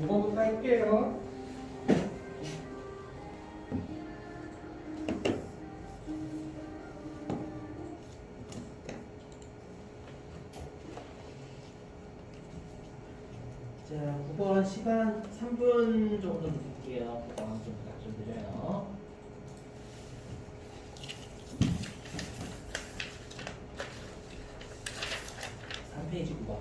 5번부터 할게요. 자, 9번 시간 3분 정도 드릴게요. 9번 좀 드려요. 3페이지 9번.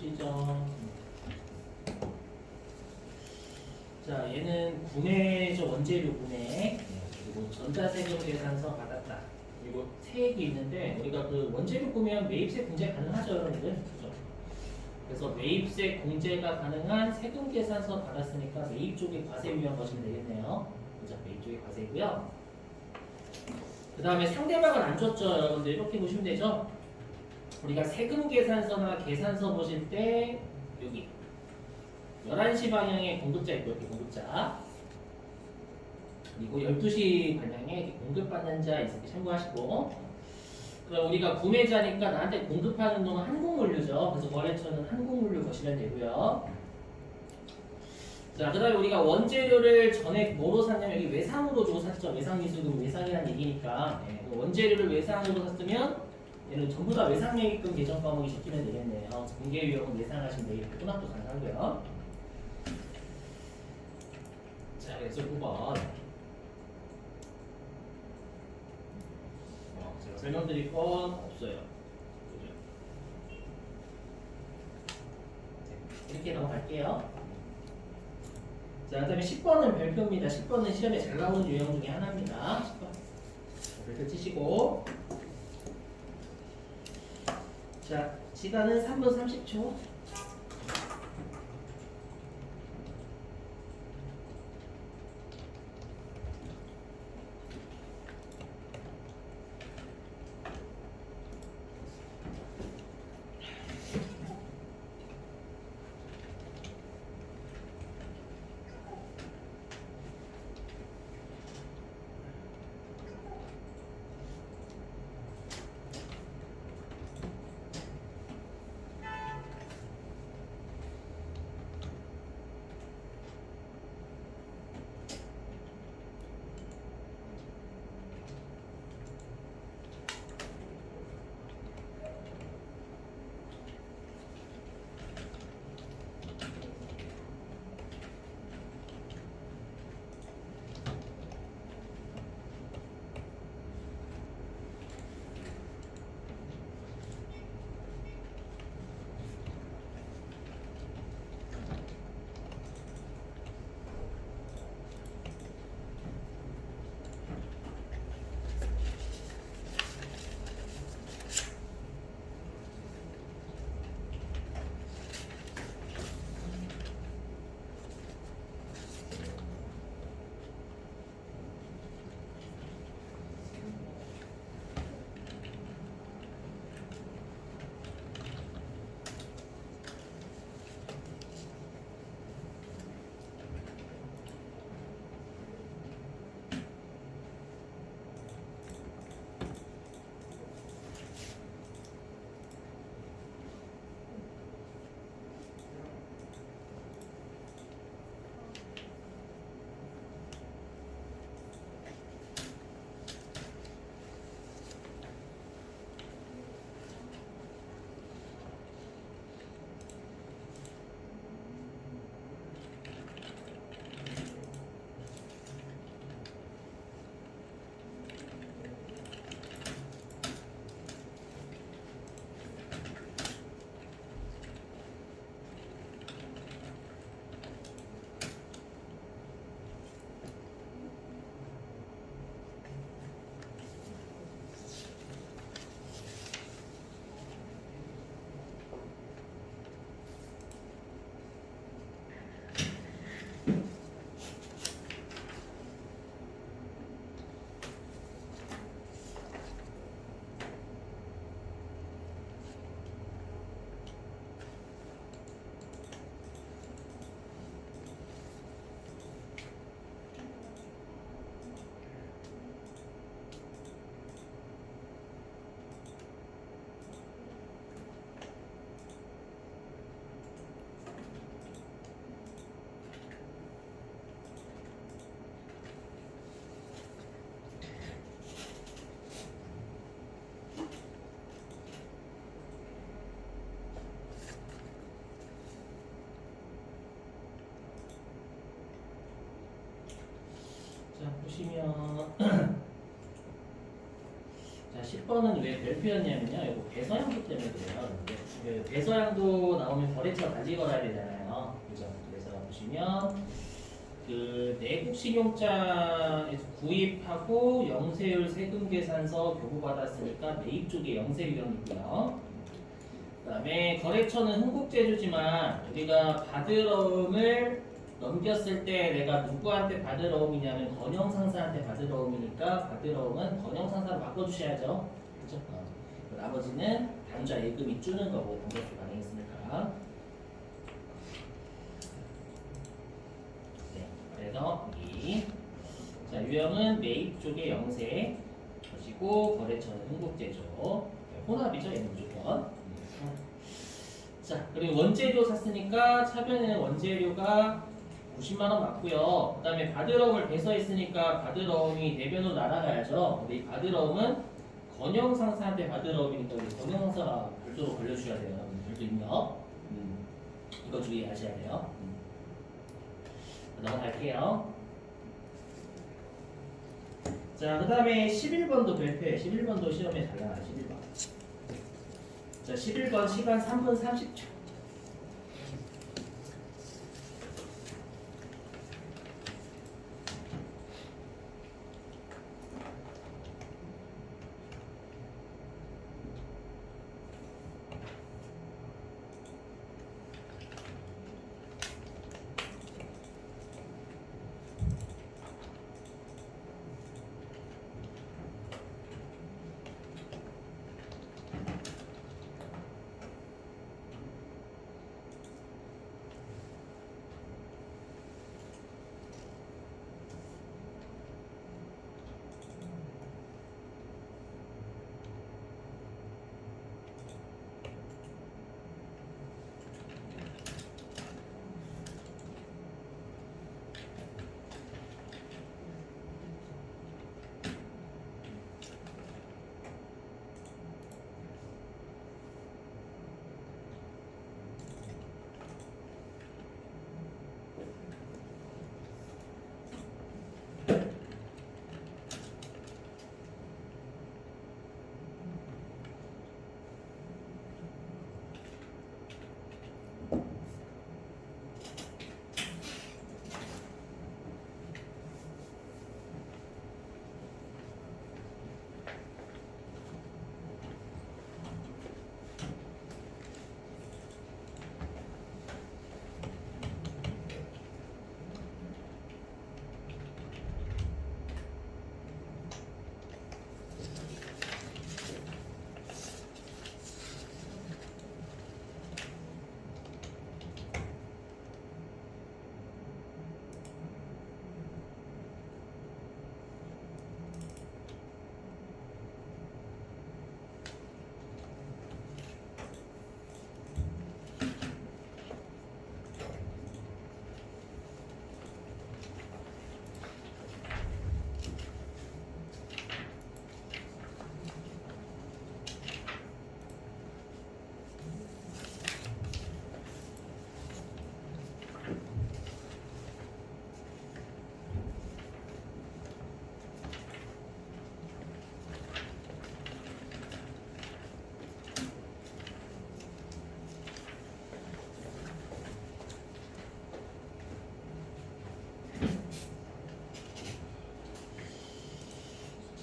보시죠. 자, 얘는 분해죠. 원재료 분해. 그리고 전자세금 계산서 받았다. 그리고 세액이 있는데 우리가 그 원재료 보면 매입세 공제 가능하죠, 여러분들. 그죠? 그래서 매입세 공제가 가능한 세금 계산서 받았으니까 매입 쪽에 과세 위험 보시면 되겠네요. 그죠? 매입 쪽에 과세고요. 그 다음에 상대방은 안 줬죠, 여러분들. 이렇게 보시면 되죠. 우리가 세금 계산서나 계산서 보실 때 여기 11시 방향에 공급자 있고 이렇게 공급자, 그리고 12시 방향에 이렇게 공급받는 자 있을 때 참고하시고, 그럼 우리가 구매자니까 나한테 공급하는 놈은 한국물류죠. 그래서 거래처는 한국물류 보시면 되고요. 자, 그 다음에 우리가 원재료를 전에 뭐로 샀냐면 여기 외상으로 주고 샀죠. 외상미수금 외상이라는 얘기니까 원재료를 외상으로 샀으면 얘는 전부 다 외상매입금 계정 과목이 적히면 되겠네요. 공개 위험은 외상하시면 되겠고 혼합도 가능하고요. 자, 그래서 9번. 제가 설명드릴 건 없어요. 그죠? 이렇게 넘어갈게요. 자, 그 다음에 10번은 별표입니다. 10번은 시험에 잘 나오는 유형 중에 하나입니다. 10번. 별표 치시고. 자, 시간은 3분 30초. 보시면 자 10번은 왜 별표였냐면요. 이거 배서양도 때문에 그래요. 근데 그 배서양도 나오면 거래처 달리 걸어야 되잖아요. 그죠? 그래서 보시면 그 내국 신용장에서 구입하고 영세율 세금 계산서 교부받았으니까 매입 쪽에 영세 유형이고요. 그다음에 거래처는 흥국제주지만 우리가 받으러움을 넘겼을 때 내가 누구한테 받으러움이냐면 건영상사한테 받으러움이니까 받으러움은 건영상사로 바꿔주셔야죠. 그렇죠? 나머지는 당좌 예금이 주는 거고 공격수 가능했으니까. 네, 그래서 이 자, 유형은 매입 쪽에 영세 것이고 거래처는 흥국제조. 혼합이죠, 얘는 무조건. 자, 그리고 원재료 샀으니까 차변에는 원재료가 50만 원 맞고요. 그 다음에 받으러움을 배서했으니까 받으러움이 대변으로 날아가야죠. 근데 이 받으러움은 건영상사한테 받으러움이니까 우리 건영상사가 별도로 걸려주셔야 돼요. 별도 입력. 이거 주의하셔야 돼요. 넘어갈게요. 자, 그 다음에 11번도 별표에 11번도 시험에 잘 나와요. 11번. 자, 11번 시간 3분 30초.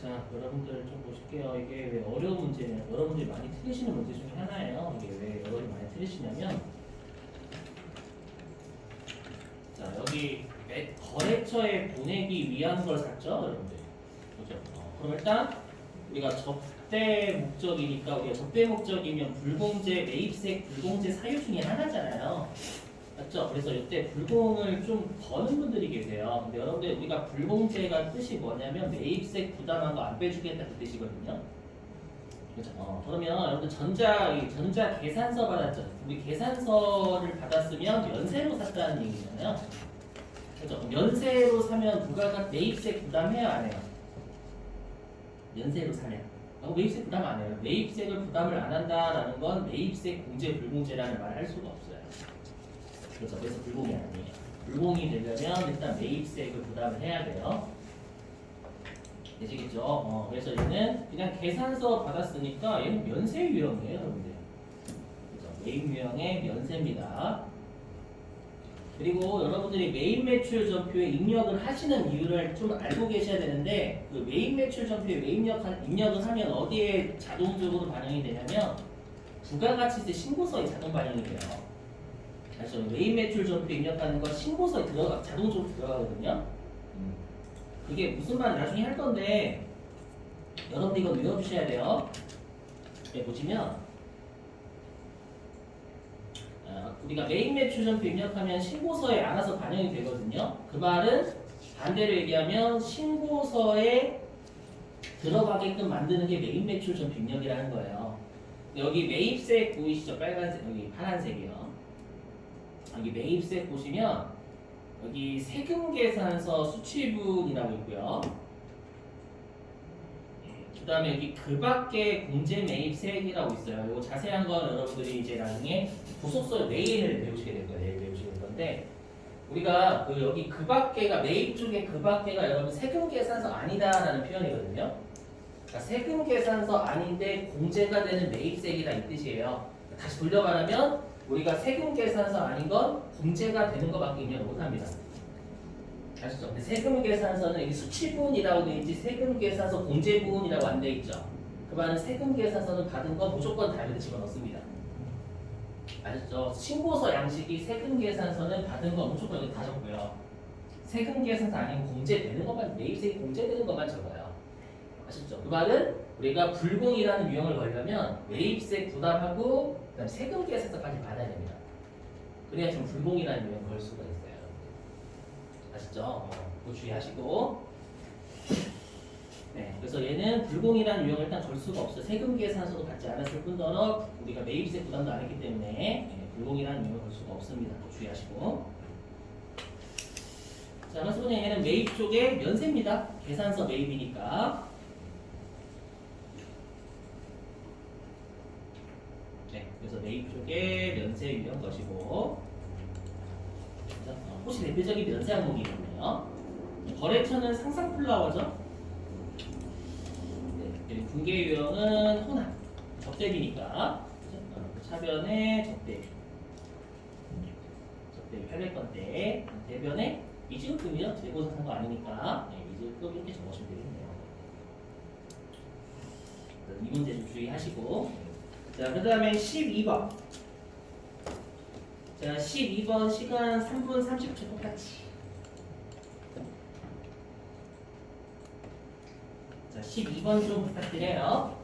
자, 여러분들 좀 보실게요. 이게 왜 어려운 문제냐? 여러분들이 많이 틀리시는 문제 중에 하나예요. 이게 왜 여러분이 많이 틀리시냐면, 자, 여기 거래처에 보내기 위한 걸 샀죠, 여러분들. 그죠? 그럼 일단 우리가 접대 목적이니까 우리가 접대 목적이면 불공제, 매입세 불공제 사유 중에 하나잖아요. 맞죠? 그래서 이때 불공을 좀 거는 분들이 계세요. 근데 여러분들 우리가 불공제가 뜻이 뭐냐면 매입세 부담한 거 안 빼주겠다 그 뜻이거든요. 그렇죠? 그러면 여러분들 전자 계산서 받았죠? 우리 계산서를 받았으면 연세로 샀다는 얘기잖아요. 그렇죠? 연세로 사면 부가가 매입세 부담해야 안 해요? 연세로 사면. 매입세 부담 안 해요. 매입세를 부담을 안 한다라는 건 매입세 공제 불공제라는 말을 할 수가 없어요. 그래서 불공이 아니에요. 불공이 되려면 일단 매입세를 부담을 해야 돼요. 되시겠죠? 그래서 얘는 그냥 계산서 받았으니까 얘는 면세 유형이에요, 여러분들. 그죠? 메인 유형의 면세입니다. 그리고 여러분들이 메인 매출 전표에 입력을 하시는 이유를 좀 알고 계셔야 되는데, 그 메인 매출 전표에 입력을 하면 어디에 자동적으로 반영이 되냐면 부가가치세 신고서에 자동 반영이 돼요. 그래서 메인 매출 전표 입력하는 거 신고서에 자동적으로 들어가거든요. 그게 무슨 말 나중에 할 건데 여러분들 이거 외워주셔야 돼요. 네, 보시면 우리가 메인 매출 전표 입력하면 신고서에 알아서 반영이 되거든요. 그 말은 반대로 얘기하면 신고서에 들어가게끔 만드는 게 메인 매출 전표 입력이라는 거예요. 여기 매입세 보이시죠? 빨간색, 여기 파란색이요. 여기 매입세 보시면 여기 세금계산서 수취분이라고 있고요. 그 다음에 여기 그 밖에 공제매입세액이라고 있어요. 이거 자세한 건 여러분들이 이제 나중에 부속서 내일 배우시게 될 거예요. 내일 배우시게 될 건데, 우리가 그 여기 그 밖에가 매입 쪽에 그 밖에가 여러분 세금계산서 아니다라는 표현이거든요. 그러니까 세금계산서 아닌데 공제가 되는 매입세액이다 이 뜻이에요. 다시 돌려 말하면 우리가 세금계산서 아닌 건 공제가 되는 것밖에 입력 못합니다. 아시죠? 근데 세금계산서는 여기 수취분이라고 되어 있지 세금계산서 공제분이라고 안 되어 있죠. 그 말은 세금계산서는 받은 건 무조건 다르게 집어넣습니다. 아셨죠? 신고서 양식이 세금계산서는 받은 건 무조건 여기 다 적고요. 세금계산서 아니면 공제되는 것만, 매입세액이 공제되는 것만 적어요. 아셨죠? 그 말은 우리가 불공이라는 유형을 걸려면 매입세 부담하고 그다음 세금계산서까지 받아야 됩니다. 그래야 좀 불공이라는 유형 걸 수가 있어요. 아시죠? 그거 주의하시고. 네, 그래서 얘는 불공이라는 유형을 일단 걸 수가 없어요. 세금계산서도 받지 않았을 뿐더러 우리가 매입세 부담도 안 했기 때문에 네, 불공이라는 유형을 걸 수가 없습니다. 그거 주의하시고. 자, 그래서 그냥 얘는 매입 쪽에 면세입니다. 계산서 매입이니까. 네, 그래서 매입 쪽에 면세 유형 것이고. 혹시 대표적인 면세 항목이 있네요. 거래처는 상상플라워죠. 네, 그리고 분계 유형은 혼합, 적대비니까 차변의 적대비, 적대비 800건대, 대변의 미지급금이요. 재고서 산 거 아니니까 네, 미지급금 이렇게 적으시면 되겠네요. 이 문제 좀 주의하시고. 자, 그 다음에 12번. 자, 12번 시간 3분 30초 똑같이. 자, 12번 좀 부탁드려요.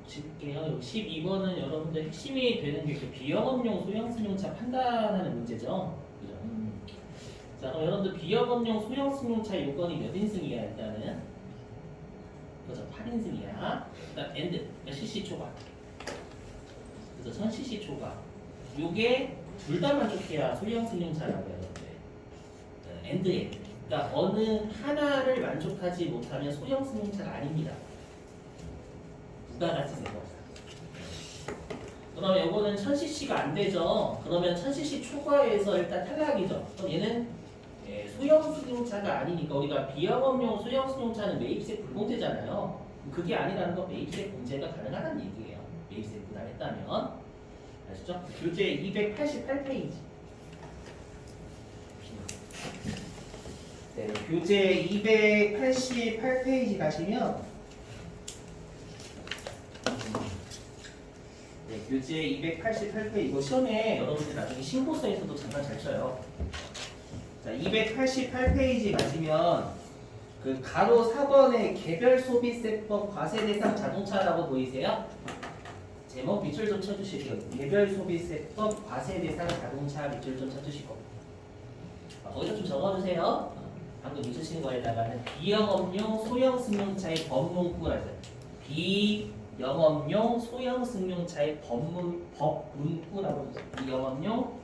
보실게요. 여기 12번은 여러분들 핵심이 되는 게 그 비영업용 소형승용차 판단하는 문제죠. 그죠? 자, 그럼 여러분들 비영업용 소형승용차 요건이 몇 인승이야 일단은? 그죠? 8인승이야. 일단 엔드, 그러니까 cc 초과. 그래서 1000cc 초과. 요게 둘 다 만족해야 소형승용차라고 해요. 엔드. 그러니까 어느 하나를 만족하지 못하면 소형승용차가 아닙니다. 부가가치 세법. 그럼 요거는 1000cc가 안 되죠. 그러면 1000cc 초과에서 일단 탈락이죠. 그럼 얘는 소형승용차가 아니니까 우리가 비영업용 소형승용차는 매입세 불공제잖아요. 그게 아니라는 건 매입세 공제가 가능하다는 얘기예요. 매입세 부담했다면. 아시죠? 교재 288페이지. 네, 교재 288페이지 가시면 네, 교재 288페이지 이거 시험에 여러분들 나중에 신고서에서도 잠깐 잘 쳐요. 자, 288페이지 가시면 그 가로 4번에 개별소비세법 과세대상 자동차라고 보이세요? 제목 밑줄 좀 쳐주시고요. 개별소비세법 과세대상 자동차 밑줄 좀 쳐주시고 거기서 좀 적어주세요. 방금 잊으신 거에다가는 비영업용 소형승용차의 법문구라서 비영업용 소형승용차의 법문구라고 적어주세요. 비영업용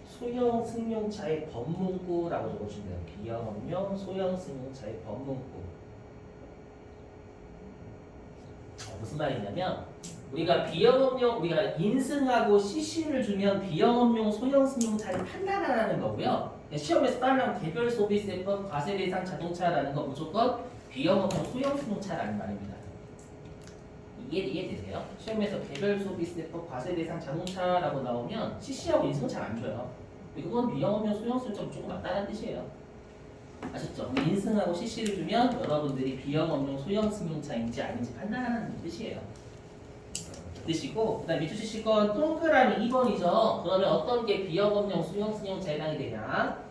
소형승용차의 법문구라고 적어주시면 돼요. 비영업용 소형승용차의 법문구. 무슨 말이냐면 우리가 인승하고 CC를 주면 비영업용 소형승용차를 판단하라는 거고요. 시험에서 따르면 개별소비세법 과세대상 자동차라는 건 무조건 비영업용 소형승용차라는 말입니다. 이해되세요? 시험에서 개별소비세법 과세대상 자동차라고 나오면 CC하고 인승 잘 안 줘요. 그건 비영업용 소형승용차 무조건 맞다는 뜻이에요. 아셨죠? 인승하고 CC를 주면 여러분들이 비영업용 소형승용차인지 아닌지 판단하는 뜻이에요. 뜻이고, 그 다음에 밑줄 치실 건 동그라미 2번이죠. 그러면 어떤 게 비영업용 소형승용차에 해당이 되냐?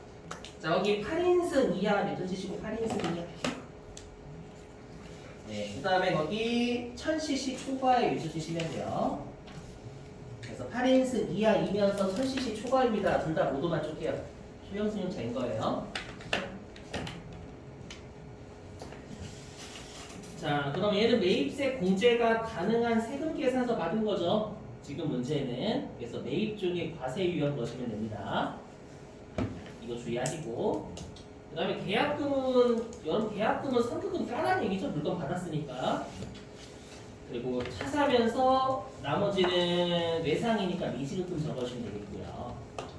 자, 여기 8인승 이하 밑줄 치시고 8인승 이하. 네, 그 다음에 거기 1000cc 초과에 밑줄 치시면 돼요. 그래서 8인승 이하이면서 1000cc 초과입니다. 둘 다 모두 만족해요. 소형승용차인 거예요. 자, 그럼 얘는 매입세 공제가 가능한 세금 계산서 받은 거죠. 지금 문제는. 그래서 매입 중에 과세 유형 넣으시면 됩니다. 이거 주의하시고. 그 다음에 계약금은 선급금 까라는 얘기죠. 물건 받았으니까. 그리고 차 사면서 나머지는 외상이니까 미지급금 적어주시면 되겠고요.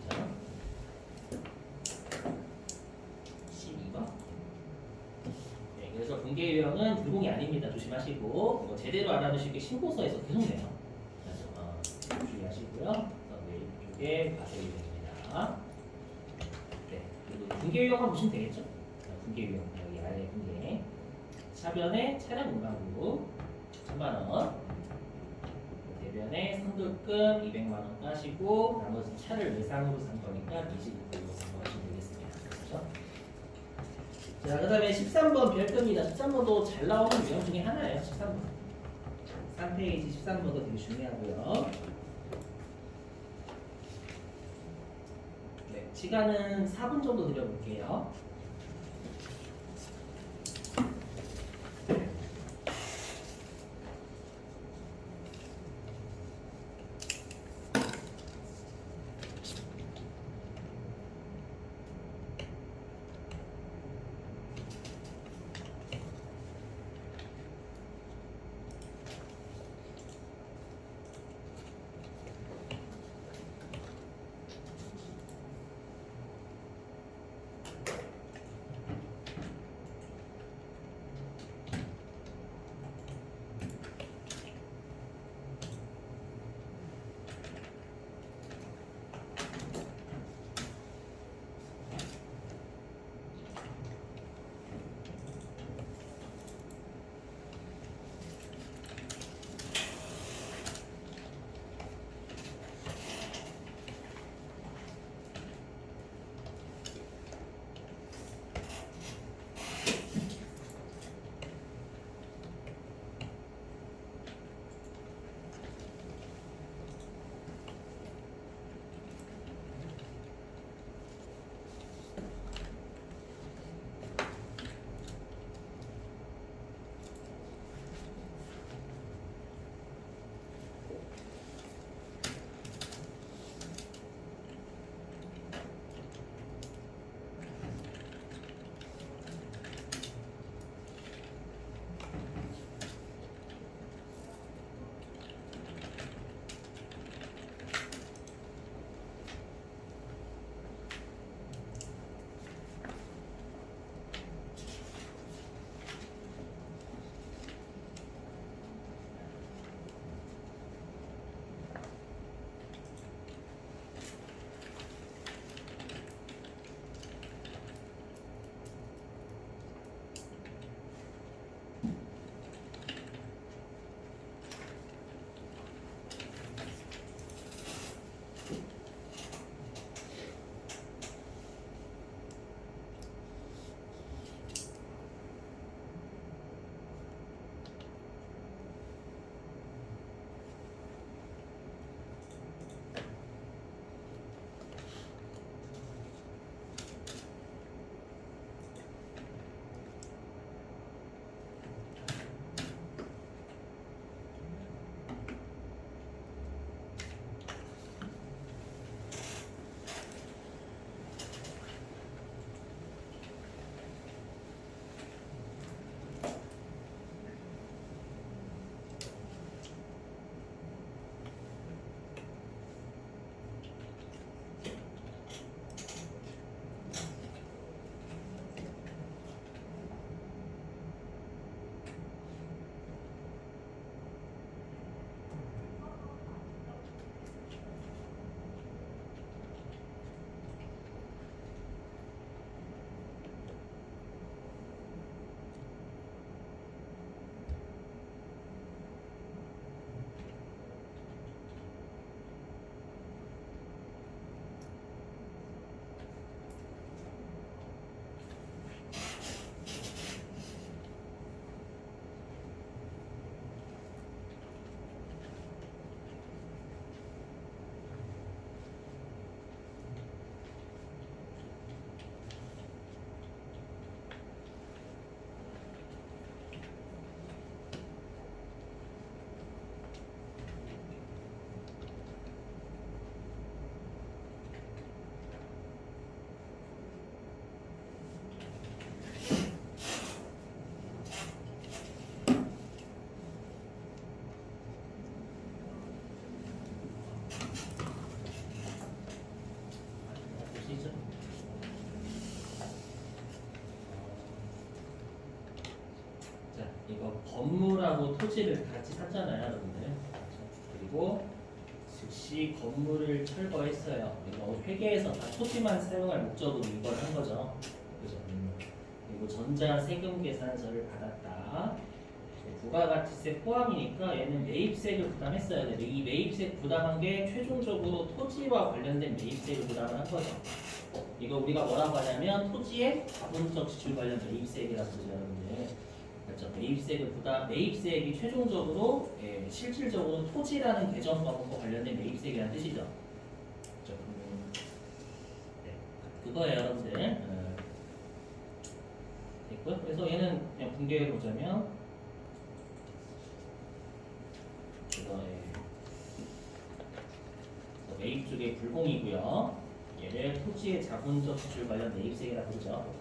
자, 12번. 네, 그래서 공개 유형은 불공이 아닙니다. 조심하시고 이거 제대로 알아두시게 신고서에서 계속 내요. 그래서 주의하시고요. 매입 쪽에 과세 유형입니다. 네, 그리고 공개 유형만 보시면 되겠죠. 공개 유형 여기 아래 공개. 차변에 차량 운반부 1000만원, 대변에 선급금 200만원 까시고 나머지 차를 외상으로 산 거니까 미지급금으로 사용하시면 되겠습니다. 그렇죠? 자, 그 다음에 13번 별표입니다. 13번도 잘 나오는 유형 중에 하나예요. 13번 3페이지 13번도 되게 중요하고요. 네, 시간은 4분 정도 드려볼게요. 보시죠. 자, 이거 건물하고 토지를 같이 샀잖아요, 여러분들. 그리고 즉시 건물을 철거했어요. 이거 회계에서 다 토지만 사용할 목적으로 이걸 한 거죠. 그죠? 그리고 전자세금 계산서를 받았다. 부가가치세 포함이니까 얘는 매입세를 부담했어야 돼. 이 매입세 부담한 게 최종적으로 토지와 관련된 매입세를 부담을 한 거죠. 이거 우리가 뭐라고 하냐면 토지의 자본적 지출 관련 매입세액이라고 하죠, 여러분들. 그렇죠? 매입세액이 최종적으로 실질적으로 토지라는 개정 과목과 관련된 매입세액이라는 뜻이죠. 그렇죠? 네, 그거예요, 여러분들. 됐고요. 그래서 얘는 그냥 분개해 보자면 이거에 매입 쪽에 불공이고요. 얘를 토지의 자본적 지출 관련 매입세액이라고 부르죠.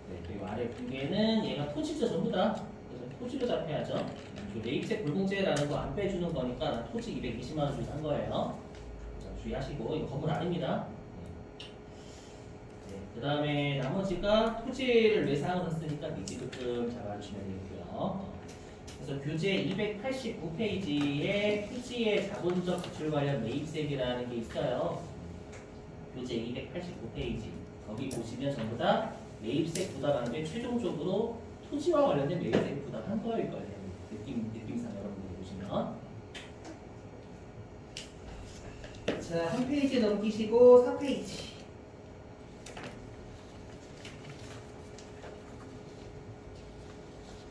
네, 그리고 아래 분개는 얘가 토지죠, 전부 다. 그래서 토지로 잡혀야죠. 그 매입세 불공제라는 거 안 빼주는 거니까 나 토지 220만 원 주고 산 거예요. 자, 주의하시고 이거 건물 아닙니다. 네, 그 다음에 나머지가 토지를 외상으로 했으니까 미지급금 잡아주시면 되겠고요. 그래서 교재 289페이지에 토지의 자본적 지출 관련 매입세액이라는 게 있어요. 교재 289페이지 거기 보시면 전부 다 매입세 부담하는 게 최종적으로 토지와 관련된 매입세액 부담한 거예요. 이거 느낌상 여러분들 보시면 자, 한 페이지 넘기시고 4페이지.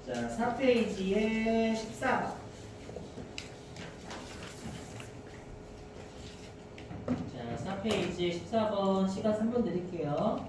자, 4페이지에 14번. 자, 4페이지에 14번 시간 3분 드릴게요.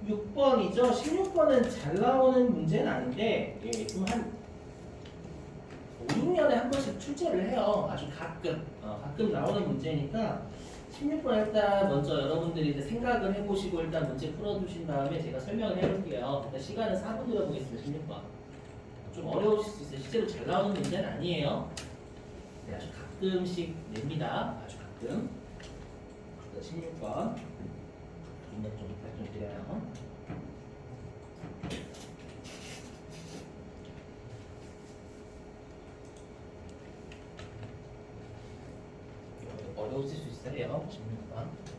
6번이죠. 16번은 잘 나오는 문제는 아닌데 예, 좀 한 5, 6년에 한 번씩 출제를 해요. 아주 가끔. 가끔 나오는 문제니까 16번 일단 먼저 여러분들이 이제 생각을 해보시고 일단 문제 풀어주신 다음에 제가 설명을 해볼게요. 일단 시간은 4분 들어보겠습니다. 16번. 좀 어려우실 수 있어요. 실제로 잘 나오는 문제는 아니에요. 네, 아주 가끔씩 냅니다. 아주 가끔. 16번. 눈에 좀 부탁 좀 드려요. 어려우실 수 있어요. 16번.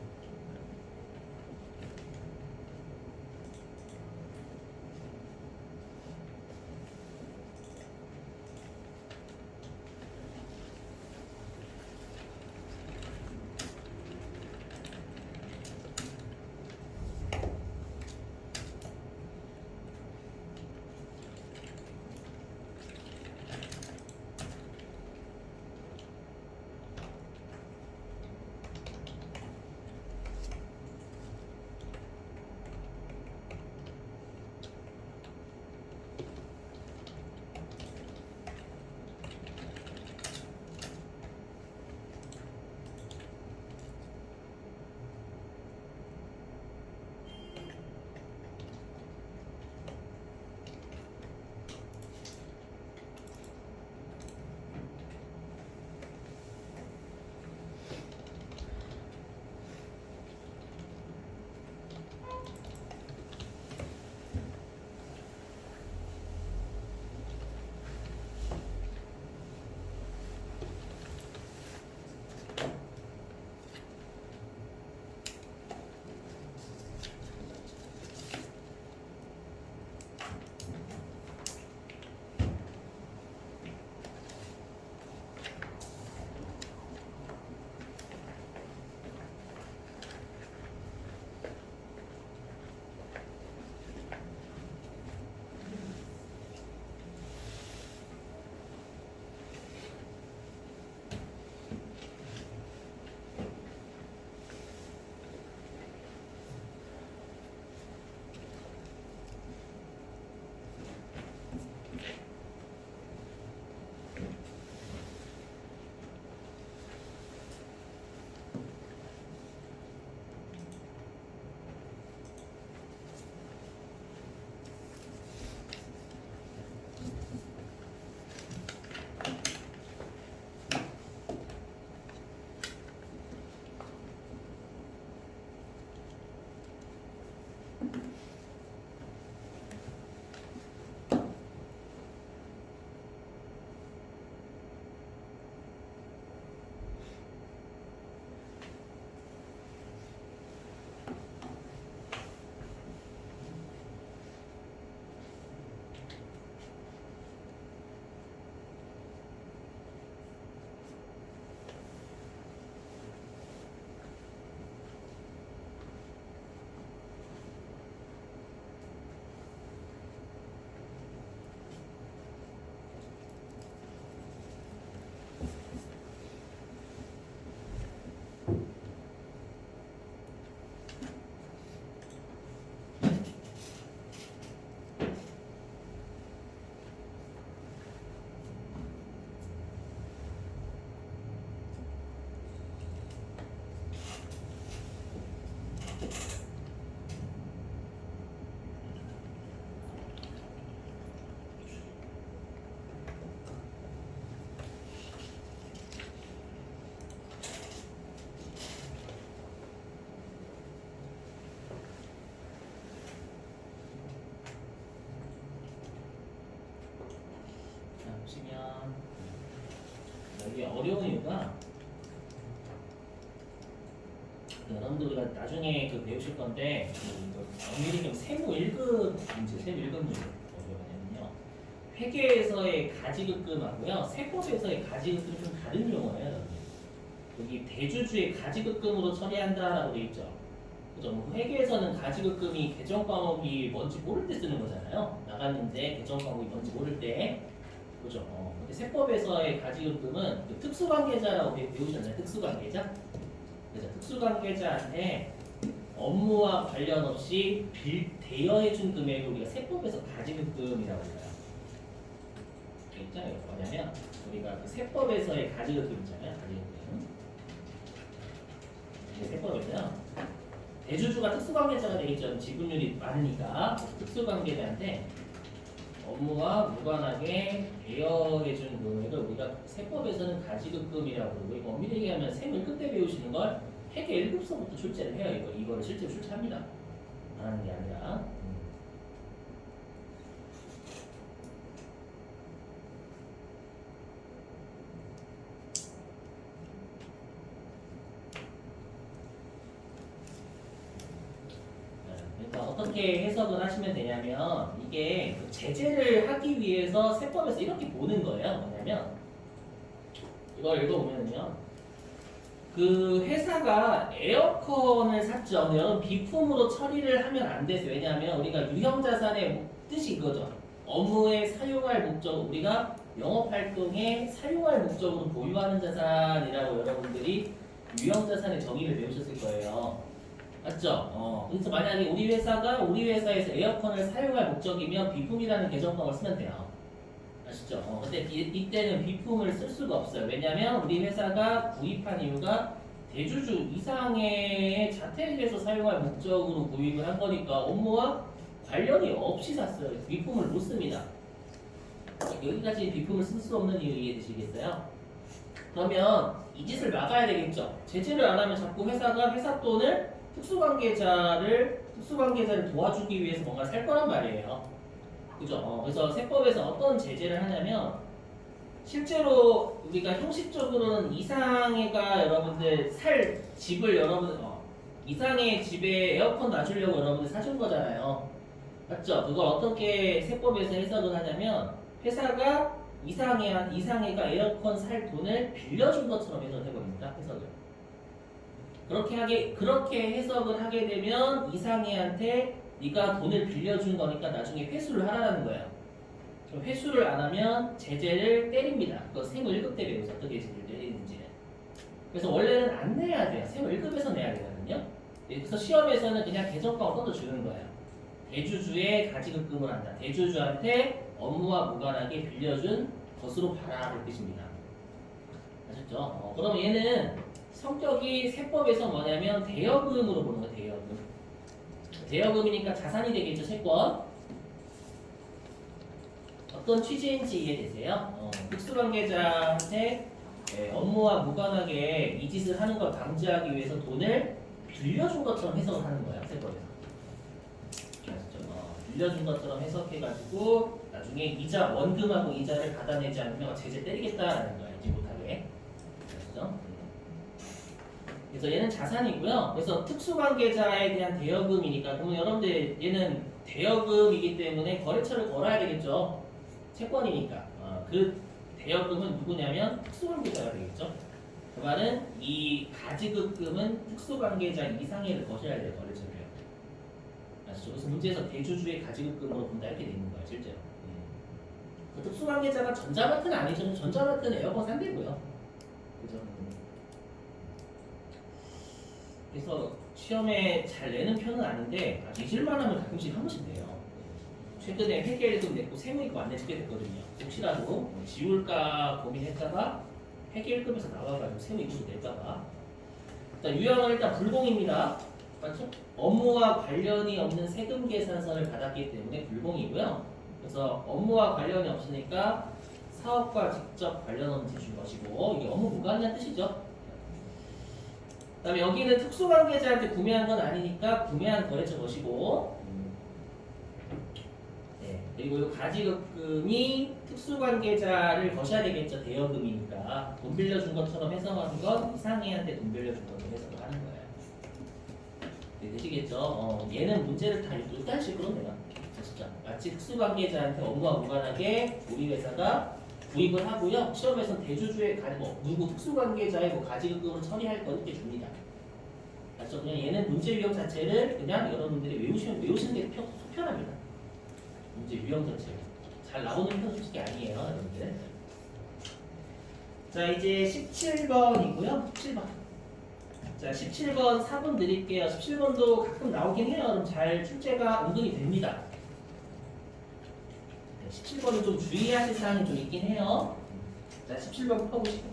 보시면 여기 어려운 이유가 여러분들이 나중에 배우실 건데 엄밀히 좀 세무 1급 문제, 세무 1급 문제 어려워냐면요. 회계에서의 가지급금하고요, 세법에서의 가지급금 좀 다른 용어예요. 여러분. 여기 대주주의 가지급금으로 처리한다라고 되어 있죠. 그죠? 뭐 회계에서는 가지급금이 개정 과목이 뭔지 모를 때 쓰는 거잖아요. 나갔는데 개정 과목이 뭔지 모를 때. 그죠? 근데 세법에서의 가지급금은 그 특수관계자라고 배우셨나요? 특수관계자? 그래서 특수관계자한테 업무와 관련 없이 대여해준 금액을 우리가 세법에서 가지급금이라고 해요. 있죠? 이거 뭐냐면 우리가 그 세법에서의 가지급금 있잖아요. 가지급금. 이게 세법에서요. 대주주가 특수관계자가 되겠죠. 지분율이 많으니까 특수관계자인데 업무와 무관하게 대여해준 금액을 우리가 세법에서는 가지급금이라고 그러고 이거 엄밀히 얘기하면 세무일급 때 배우시는 걸 회계 1급서부터 출제를 해요. 이거를 실제로 출제합니다. 안 하는 게 아니라. 그러니까 어떻게 해석을 하시면 되냐면 이게 그 제재를 하기 위해서 세법에서 이렇게 보는 거예요. 뭐냐면 이걸 읽어보면요. 그 회사가 에어컨을 샀죠. 근데 여러분 비품으로 처리를 하면 안 되세요. 왜냐하면 우리가 유형자산의 뜻이 이거죠. 업무에 사용할 목적, 우리가 영업활동에 사용할 목적으로 보유하는 자산이라고 여러분들이 유형자산의 정의를 배우셨을 거예요. 맞죠? 그래서 만약에 우리 회사에서 에어컨을 사용할 목적이면 비품이라는 개정법을 쓰면 돼요. 아시죠? 근데 이때는 비품을 쓸 수가 없어요. 왜냐하면 우리 회사가 구입한 이유가 대주주 이상의 자택에서 사용할 목적으로 구입을 한 거니까 업무와 관련이 없이 샀어요. 비품을 못 씁니다. 여기까지 비품을 쓸 수 없는 이유 이해되시겠어요? 그러면 이 짓을 막아야 되겠죠. 제재를 안 하면 자꾸 회사가 회사 돈을 특수관계자를 도와주기 위해서 뭔가 살 거란 말이에요. 그죠? 그래서 세법에서 어떤 제재를 하냐면 실제로 우리가 형식적으로는 이상해가 여러분들 살 집을 이상의 집에 에어컨 놔주려고 여러분들 사준 거잖아요. 맞죠? 그걸 어떻게 세법에서 해석을 하냐면 회사가 이상해가 에어컨 살 돈을 빌려준 것처럼 해석을 해버립니다. 해석을. 그렇게 해석을 하게 되면 이상해한테 네가 돈을 빌려준 거니까 나중에 회수를 하라는 거예요. 그럼 회수를 안 하면 제재를 때립니다. 그거 세무 1급 때 배우서 어떻게 제재를 때리는지는. 그래서 원래는 안 내야 돼요. 세무 1급에서 내야 되거든요. 그래서 시험에서는 그냥 개정가를 걷어주는 거예요. 대주주의 가지급금을 한다. 대주주한테 업무와 무관하게 빌려준 것으로 봐라 그 뜻입니다. 아셨죠? 그럼 얘는 성격이 세법에서 뭐냐면 대여금으로 보는 거예요. 대여금. 대여금이니까 자산이 되겠죠. 채권. 어떤 취지인지 이해되세요? 특수관계자한테 업무와 무관하게 이 짓을 하는 걸 방지하기 위해서 돈을 빌려준 것처럼 해석을 하는 거예요. 세법에서. 빌려준 것처럼 해석해가지고 나중에 원금하고 이자를 받아내지 않으면 제재 때리겠다라는 거예요. 알지 못하게. 아시죠? 그래서 얘는 자산이고요. 그래서 특수관계자에 대한 대여금이니까 그러면 여러분들 얘는 대여금이기 때문에 거래처를 걸어야 되겠죠. 채권이니까. 그 대여금은 누구냐면 특수관계자가 되겠죠. 그 말은 이 가지급금은 특수관계자 이상해를 거셔야 돼요. 거래처를요. 아시죠? 그래서 문제에서 대주주의 가지급금으로 본다 이렇게 돼 있는 거예요. 실제로. 그 특수관계자가 전자마트는 아니죠. 전자마트는 에어컨 산대고요. 그죠? 그래서 시험에 잘 내는 편은 아닌데 내실만 하면 가끔씩 한 번씩 내요. 최근에 회계 1급 냈고 세무 1급 안 내게 됐거든요. 혹시라도 지울까 고민했다가 회계 1급에서 나와가지고 세무 2급을 낼까봐. 일단 유형은 일단 불공입니다. 맞죠? 업무와 관련이 없는 세금 계산서를 받았기 때문에 불공이고요. 그래서 업무와 관련이 없으니까 사업과 직접 관련 없는 지출 것이고 이게 업무 무관한 뜻이죠. 그다음에 여기는 특수관계자한테 구매한 건 아니니까 구매한 거래처 것이고 그리고 이 가지급금이 특수관계자를 거셔야 되겠죠. 대여금이니까 돈 빌려준 것처럼 해석하는 건 이상해한테 돈 빌려준 것처럼 해석을 하는 거예요. 네, 되시겠죠? 얘는 문제를 다 일단씩 끌어내요. 진짜 마치 특수관계자한테 업무와 무관하게 우리 회사가 구입을 하고요. 시험에서는 대주주의 누구 특수관계자의 가지급금을 처리할 거 이렇게 줍니다. 맞죠? 그냥 얘는 문제 유형 자체를 그냥 여러분들이 외우시는 게 속편합니다. 문제 유형 자체를 잘 나오는 편 솔직히 아니에요, 여러분들. 자, 이제 17번이고요. 17번. 자, 17번 4번 드릴게요. 17번도 가끔 나오긴 해요. 그럼 잘 출제가 은근히 됩니다. 네, 17번은 좀 주의하실 사항이 좀 있긴 해요. 자, 17번 풀어보시고.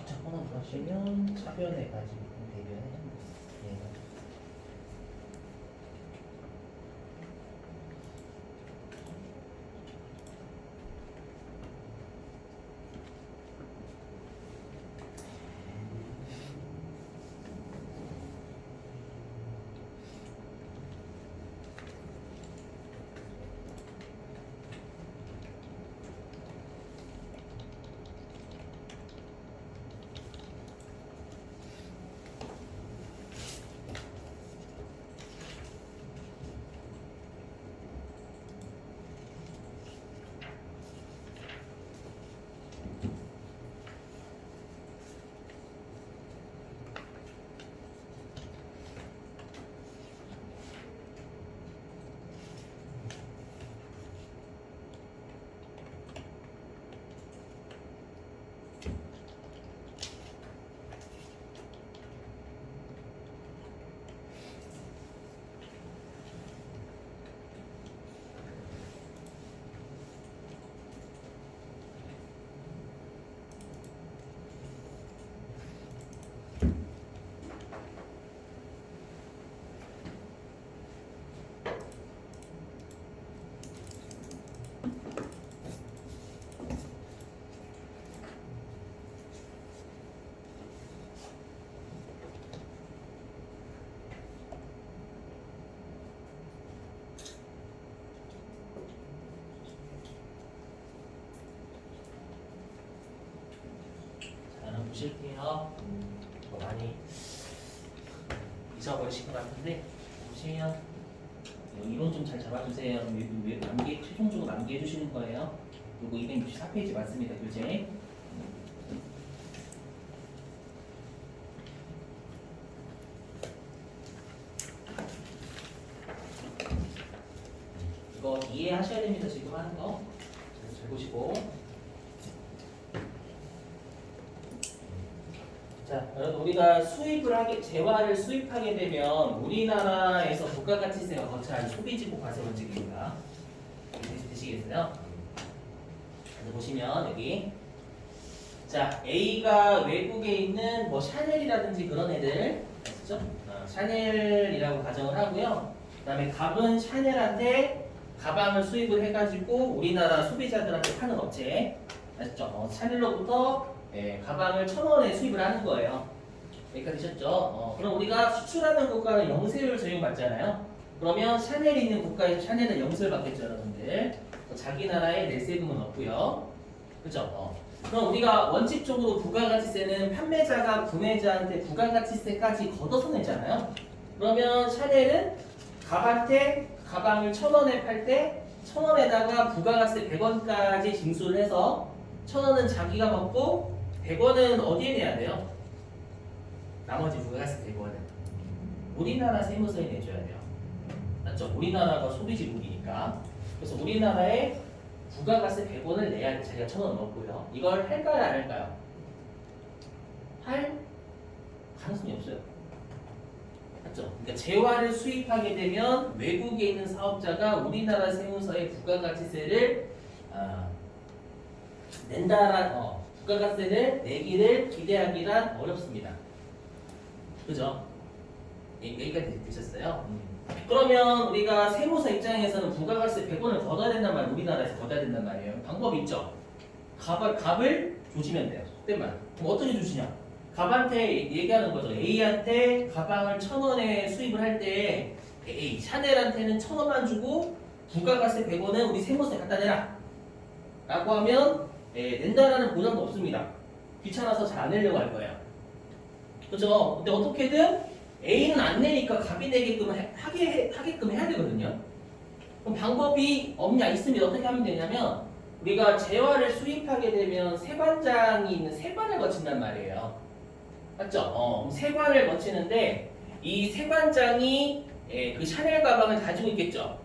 자꾸만 그러시면 차변에까지 대변에 예. 보실게요. 이거 많이 잊어버리신 것 같은데 보시면 이론 좀 잘 잡아주세요. 남기 최종적으로 남기해 주시는 거예요. 그리고 264페이지 맞습니다. 교재. 이거 이해하셔야 됩니다. 지금 하는 거. 잘 보시고. 자, 여러분 우리가 재화를 수입하게 되면 우리나라에서 부가가치세가 거쳐야 소비지국 과세 원칙입니다. 되시겠어요? 보시면 여기 자 A가 외국에 있는 뭐 샤넬이라든지 그런 애들 아시죠? 샤넬이라고 가정을 하고요. 그다음에 갑은 샤넬한테 가방을 수입을 해가지고 우리나라 소비자들한테 파는 업체 아시죠? 샤넬로부터 가방을 1,000원에 수입을 하는 거예요. 여기까지 되셨죠? 그럼 우리가 수출하는 국가는 영세율 적용받잖아요. 그러면 샤넬이 있는 국가에서 샤넬은 영세율 받겠죠, 여러분들. 자기 나라에 낼 세금은 없고요. 그죠? 그럼 우리가 원칙적으로 부가가치세는 판매자가 구매자한테 부가가치세까지 걷어서 내잖아요. 그러면 샤넬은 갑한테 가방을 1,000원에 팔 때 1,000원에다가 부가가치세 100원까지 징수를 해서 1,000원은 자기가 먹고 100원은 어디에 내야 돼요? 나머지 부가가치세 100원은 우리나라 세무서에 내줘야 돼요. 맞죠? 우리나라가 소비지국이니까. 그래서 우리나라에 부가가세 100원을 내야 자기가 1,000원 먹고요. 이걸 할까요, 안 할까요? 할 가능성이 없어요. 맞죠? 그러니까 재화를 수입하게 되면 외국에 있는 사업자가 우리나라 세무서에 부가가치세를 부가가치세를 내기를 기대하기란 어렵습니다. 그죠? 여기까지 되셨어요? 그러면 우리가 세무서 입장에서는 부가가치세 100원을 걷어야 된단 말이에요. 우리나라에서 걷어야 된단 말이에요. 방법이 있죠. 갑을 조지면 돼요. 그때 말. 그럼 어떻게 조지냐? 갑한테 얘기하는 거죠. A한테 가방을 1,000원에 수입을 할 때 A, 샤넬한테는 1,000원만 주고 부가가치세 100원은 우리 세무서에 갖다 내라. 라고 하면 낸다라는 보장도 없습니다. 귀찮아서 잘 안 내려고 할 거예요. 그죠? 근데 어떻게든 A는 안 내니까 갑이 내게끔 하게끔 해야 되거든요. 그럼 방법이 없냐? 있습니다. 어떻게 하면 되냐면 우리가 재화를 수입하게 되면 세관장이 있는 세관을 거친단 말이에요. 맞죠? 세관을 거치는데 이 세관장이 그 샤넬 가방을 가지고 있겠죠.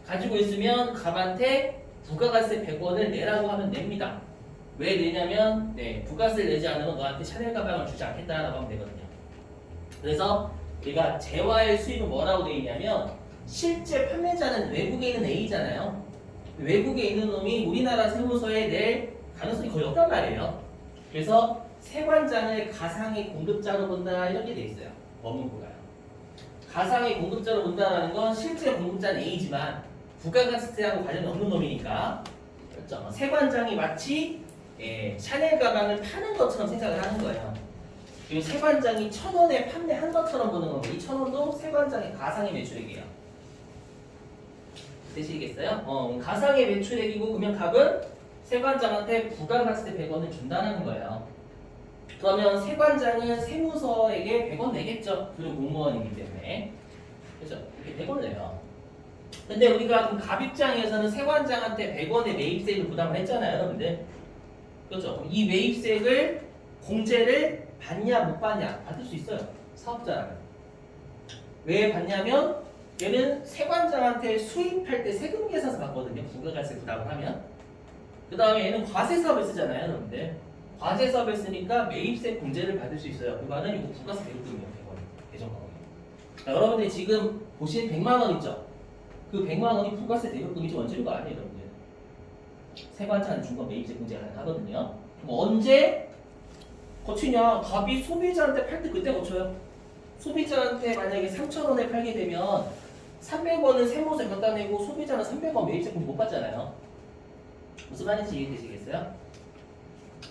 가지고 있으면 갑한테 부가가세 100원을 내라고 하면 냅니다. 왜 내냐면 부가세를 내지 않으면 너한테 샤넬 가방을 주지 않겠다라고 하면 되거든요. 그래서 우리가 재화의 수입은 뭐라고 되어 있냐면 실제 판매자는 외국에 있는 A잖아요. 외국에 있는 놈이 우리나라 세무서에 낼 가능성이 거의 없단 말이에요. 그래서 세관장을 가상의 공급자로 본다 이렇게 돼 있어요. 법문부가요. 가상의 공급자로 본다는 건 실제 공급자는 A지만 부가가치세하고 관련이 없는 놈이니까 그렇죠? 세관장이 마치 샤넬 가방을 파는 것처럼 생각을 하는 거예요. 그리고 세관장이 1,000원에 판매한 것처럼 보는 겁니다. 이 1,000원도 세관장의 가상의 매출액이에요. 되시겠어요? 가상의 매출액이고 그러면 갑은 세관장한테 부가가치세 100원을 준다는 거예요. 그러면 세관장은 세무서에게 100원 내겠죠. 그리고 공무원이기 때문에. 그죠? 이렇게 100원 내요. 근데 우리가 그럼 갑 입장에서는 세관장한테 100원의 매입세를 부담을 했잖아요, 여러분들. 그렇죠? 그럼 이 매입세를 공제를 받냐 못 받냐 받을 수 있어요. 사업자라면. 왜 받냐면 얘는 세관장한테 수입할 때 세금 계산서 받거든요. 부가가치세 부담을 하면. 그 다음에 얘는 과세사업을 쓰잖아요, 여러분들. 과세사업을 쓰니까 매입세 공제를 받을 수 있어요. 그거는 이거 부가세 대금이에요, 100원. 대정가액. 여러분들이 지금 보신 100만 원 있죠? 그 100만 원이 부가세 대금이지 원재료가 아니에요, 여러분들. 세관장은 준 건 매입세 공제가 가능하거든요. 뭐 언제 거치냐? 갑이 소비자한테 팔 때 그때 거쳐요. 소비자한테 만약에 3,000원에 팔게 되면 300원은 세무서에 갖다 내고 소비자는 300원 매입세 공제 못 받잖아요. 무슨 말인지 이해되시겠어요?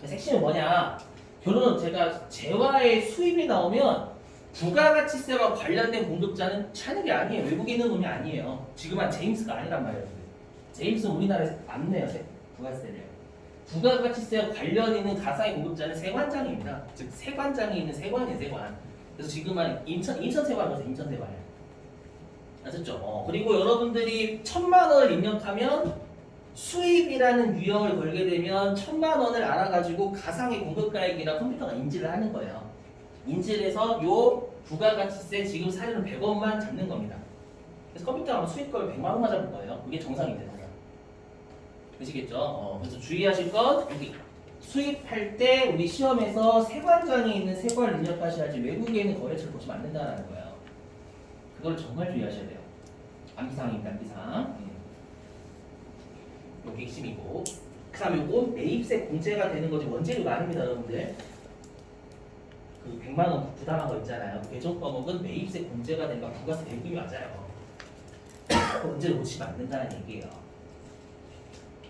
핵심은 뭐냐? 결론은 제가 재화의 수입이 나오면 부가가치세와 관련된 공급자는 샤넬이 아니에요. 외국에 있는 놈이 아니에요. 지금은 제임스가 아니란 말이에요. 제임스는 우리나라에서 안 내요, 부가세를. 부가가치세와 관련 있는 가상의 공급자는 세관장입니다. 즉 세관장에 있는 세관이에요, 세관. 그래서 지금은 인천세관이죠, 인천세관. 아셨죠? 그리고 여러분들이 1,000만 원을 입력하면 수입이라는 유형을 걸게 되면 1,000만 원을 알아가지고 가상의 공급가액이라 컴퓨터가 인지를 하는 거예요. 인지를 해서 요 부가가치세 지금 사료는 100원만 잡는 겁니다. 그래서 컴퓨터가 아마 수입가를 100만 원만 잡을 거예요. 그게 정상입니다. 되시겠죠? 그래서 주의하실 건 여기 수입할 때 우리 시험에서 세관장에 있는 세관을 입력하셔야지 외국에 있는 거래처를 보시면 안 된다는 거예요. 그걸 정말 주의하셔야 돼요. 암기사항입니다. 암기사항. 여기 핵심이고. 잠깐 요거 매입세 공제가 되는 거지 원재료가 아닙니다 여러분들. 그 100만 원 부담한 거 있잖아요. 배정 과목은 매입세 공제가 되는 거 부가세 대금이 맞아요. 원재료 놓치면 안 된다는 얘기예요.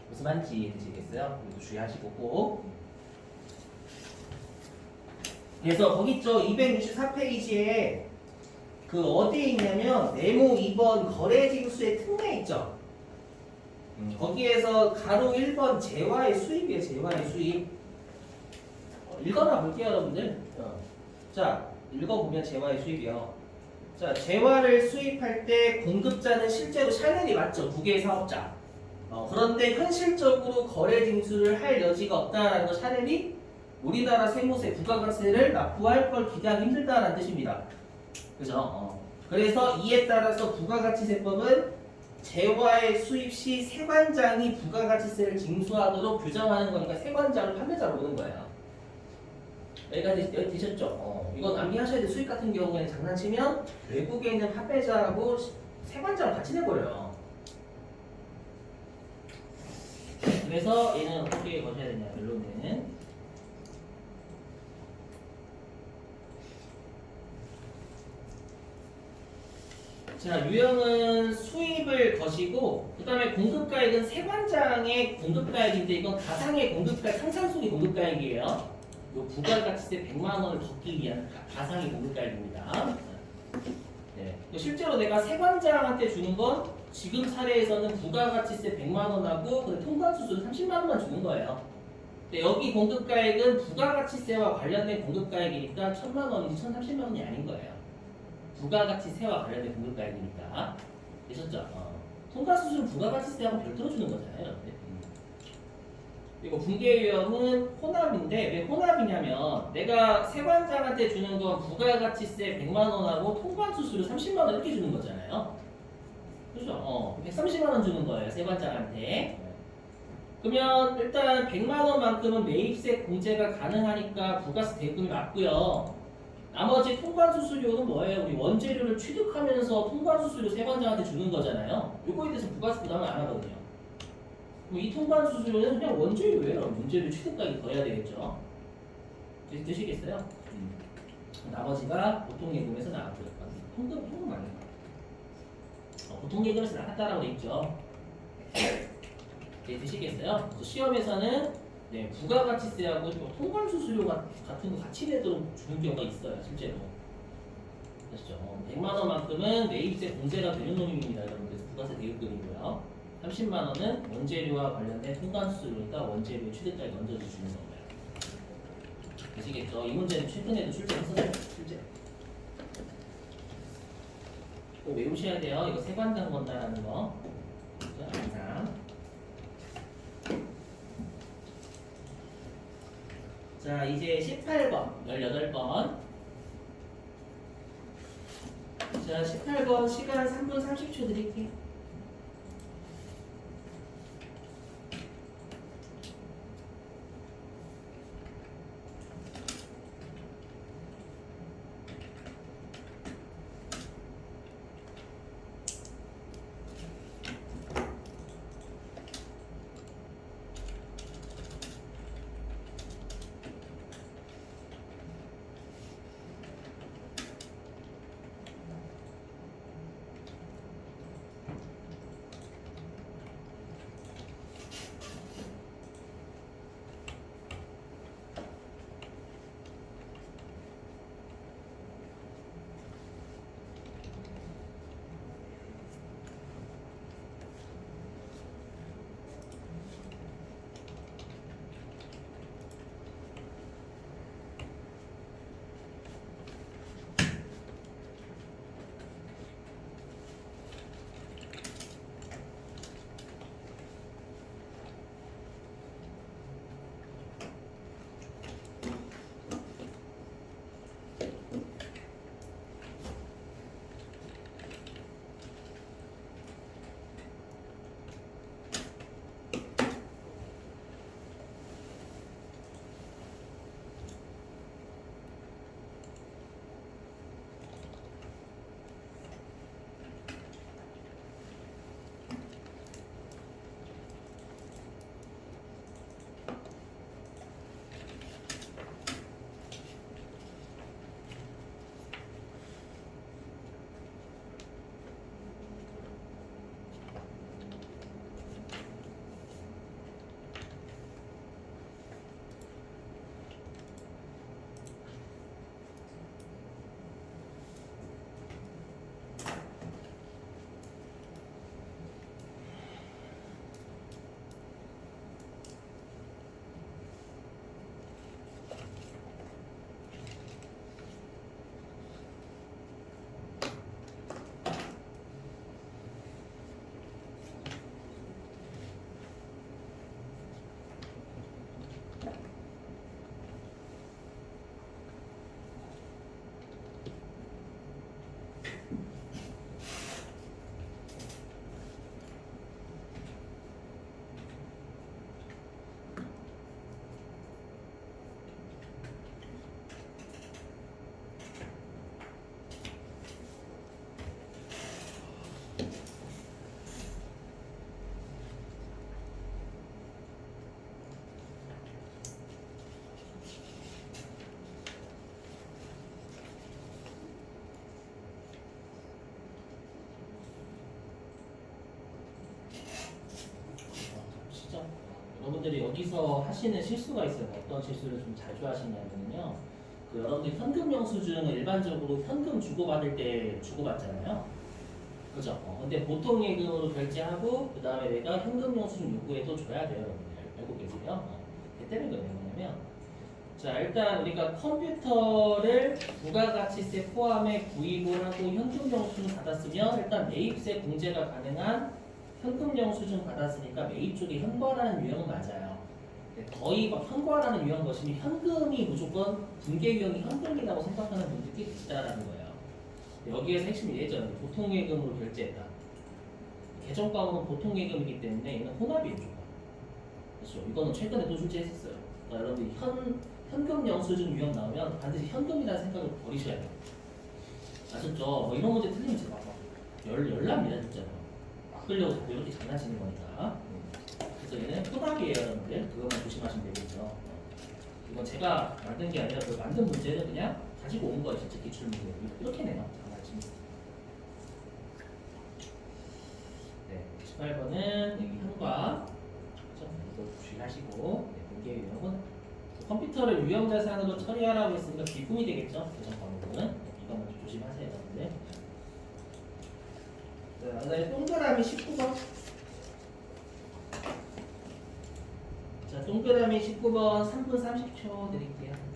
무슨 말인지 이해되시겠어요? 이것도 주의하시고 꼭. 그래서 거기 있죠 264페이지에 그 어디에 있냐면 네모 2번 거래징수의 특례 있죠. 거기에서 가로 1번 재화의 수입이에요. 재화의 수입. 읽어나 볼게요 여러분들. 자 읽어보면 재화의 수입이요. 자 재화를 수입할 때 공급자는 실제로 샤넬이 맞죠. 두 개의 사업자. 그런데 현실적으로 거래징수를 할 여지가 없다라는 거 샤넬이 우리나라 세무세 부가가세를 납부할 걸 기대하기 힘들다라는 뜻입니다. 그죠? 그래서 이에 따라서 부가가치세법은 재화의 수입 시 세관장이 부가가치세를 징수하도록 규정하는 거니까 세관장을 판매자로 보는 거예요. 여기까지 되셨죠? 이건 암기하셔야 돼. 수입 같은 경우에는 장난치면 외국에 있는 판매자하고 세관장을 같이 내버려요. 그래서 얘는 어떻게 거셔야 되냐, 결론은. 자, 유형은 수입을 거시고, 그 다음에 공급가액은 세관장의 공급가액인데, 이건 가상의 공급가액, 상상 속의 공급가액이에요. 요 부가가치세 100만 원을 걷기 위한 가상의 공급가액입니다. 네. 실제로 내가 세관장한테 주는 건 지금 사례에서는 부가가치세 100만 원하고 통관수수는 30만 원만 주는 거예요. 근데 여기 공급가액은 부가가치세와 관련된 공급가액이니까 1000만 원인지 1030만 원이 아닌 거예요. 부가가치세와 관련된 공급가액이니까. 되셨죠? 통관수수는 부가가치세하고 별도로 주는 거잖아요. 그리고 분계유형은 혼합인데 왜 혼합이냐면 내가 세관장한테 주는 건 부가가치세 100만 원하고 통관수수료 30만 원 이렇게 주는 거잖아요. 그렇죠? 130만 원 주는 거예요 세관장한테. 그러면 일단 100만 원만큼은 매입세 공제가 가능하니까 부가세 대금이 맞고요. 나머지 통관수수료는 뭐예요? 우리 원재료를 취득하면서 통관수수료 세관장한테 주는 거잖아요. 요거에 대해서 부가세 부담을 안 하거든요. 이 통관수수료는 그냥 원재료예요. 원재료 취득가액이 더해야 되겠죠. 되시겠어요? 나머지가 보통예금에서 나왔고요. 통금 맞네요. 보통예금에서 나갔다라고 돼 있죠. 되시겠어요? 그래서 시험에서는 부가가치세하고 통관수수료 같은 거 같이 내도록 주는 경우가 있어요. 실제로. 아시죠? 100만 원만큼은 매입세 공제가 되는 놈입니다. 여러분. 그래서 부가세 대금이고요. 30만 원은 원재료와 관련된 통관수수료니까 원재료 취득가액 얹어서 주는 거고요. 되시겠죠? 이 문제는 최근에도 출제했었어요. 실제. 꼭 외우셔야 돼요. 이거 세관장 건다라는 거. 그렇죠? 항상. 자, 이제 18번, 18번. 자, 18번 시간 3분 30초 드릴게요. 여러분들이 여기서 하시는 실수가 있어요. 어떤 실수를 좀 자주 하시냐면요. 그 여러분들 현금 영수증을 일반적으로 현금 주고받을 때 주고받잖아요. 그죠? 근데 보통 예금으로 결제하고 그 다음에 내가 현금 영수증 요구해도 줘야 돼요, 여러분들. 알고 계세요? 그게 때문에 그래요. 뭐냐면 자 일단 우리가 컴퓨터를 부가가치세 포함에 구입을 하고 현금 영수증 받았으면 일단 매입세 공제가 가능한 현금 영수증 받았으니까 매입 쪽에 현과라는 유형은 맞아요. 근데 거의 막 현과라는 유형 것이면 현금이 무조건 분계 유형이 현금이라고 생각하는 분들이 있다라는 거예요. 여기에서 핵심이 예전 보통 예금으로 결제했다. 계정과목은 보통 예금이기 때문에 얘는 혼합이에요. 그렇죠. 이거는 최근에도 출제했었어요. 그러니까 여러분들 현금 영수증 유형 나오면 반드시 현금이라는 생각을 버리셔야 돼요. 아셨죠? 뭐 이런 문제 틀리면 제가 막 열납니다 진짜로. 막 끌려고 자꾸 이렇게 장난치는 거니까. 그래서 얘는 혼합이에요 여러분들. 그것만 조심하시면 되겠죠. 이건 제가 만든 게 아니라 그 만든 문제는 그냥 가지고 온 거예요. 진짜 기출 문제. 이렇게 내요. 장난치면. 네, 18번은 여기 현과. 그렇죠? 이거 주의하시고 네, 공개 유형은 컴퓨터를 유형자산으로 처리하라고 했으니까 비품이 되겠죠? 계정 과목은 이거는 좀 조심하세요, 여러분들. 자, 그다음에 동그라미 19번. 자, 동그라미 19번 3분 30초 드릴게요.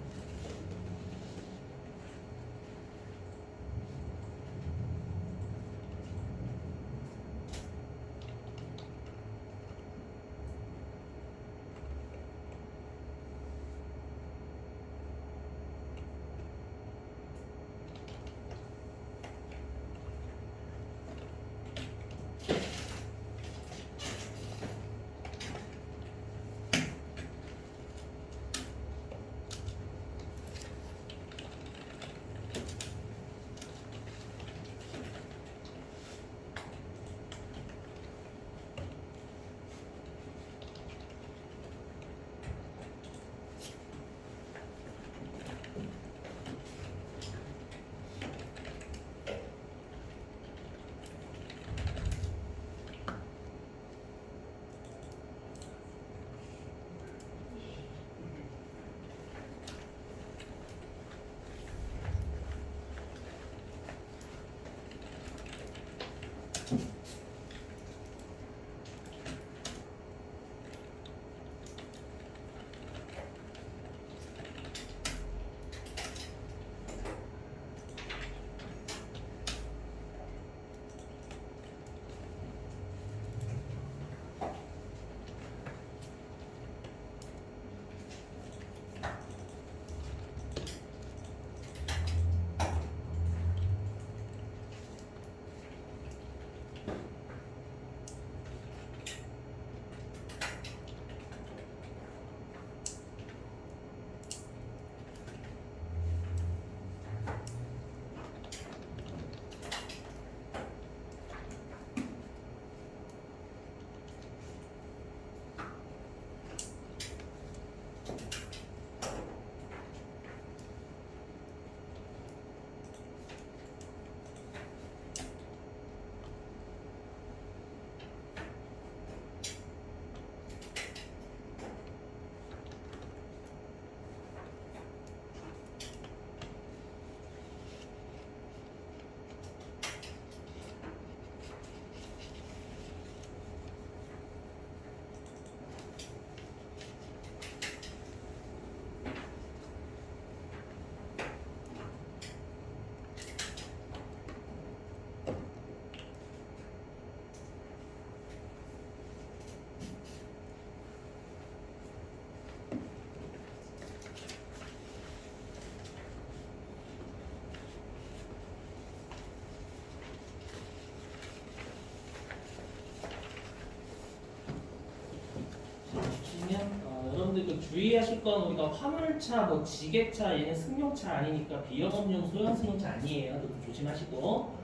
여러분들 그 주의하실 건 우리가 화물차, 뭐 지게차, 얘는 승용차 아니니까 비영업용 소형 승용차 아니에요. 좀 조심하시고.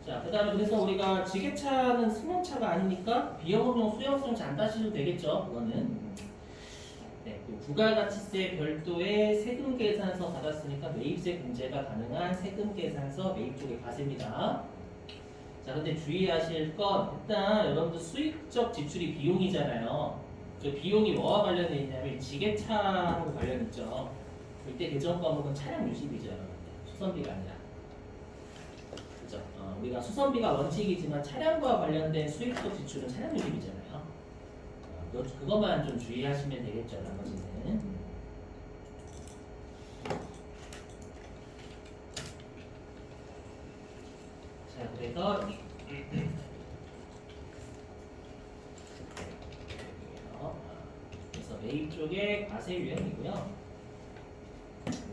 자, 그다음에 그래서 우리가 지게차는 승용차가 아니니까 비영업용 소형 승용차 안 따시셔도 되겠죠. 그거는. 네, 그 부가가치세 별도의 세금 계산서 받았으니까 매입세 공제가 가능한 세금 계산서 매입 쪽에 가세입니다. 자, 근데 주의하실 건 일단 여러분들 수익적 지출이 비용이잖아요. 그 비용이 뭐와 관련돼 있냐면 지게차하고 관련 있죠. 이때 개정 과목은 차량 유지비죠. 수선비가 아니라. 그죠? 우리가 수선비가 원칙이지만 차량과 관련된 수입적 지출은 차량 유지비잖아요. 그것만 좀 주의하시면 되겠죠. 나머지는. 자, 그래서 매입 쪽에 과세 유형이고요.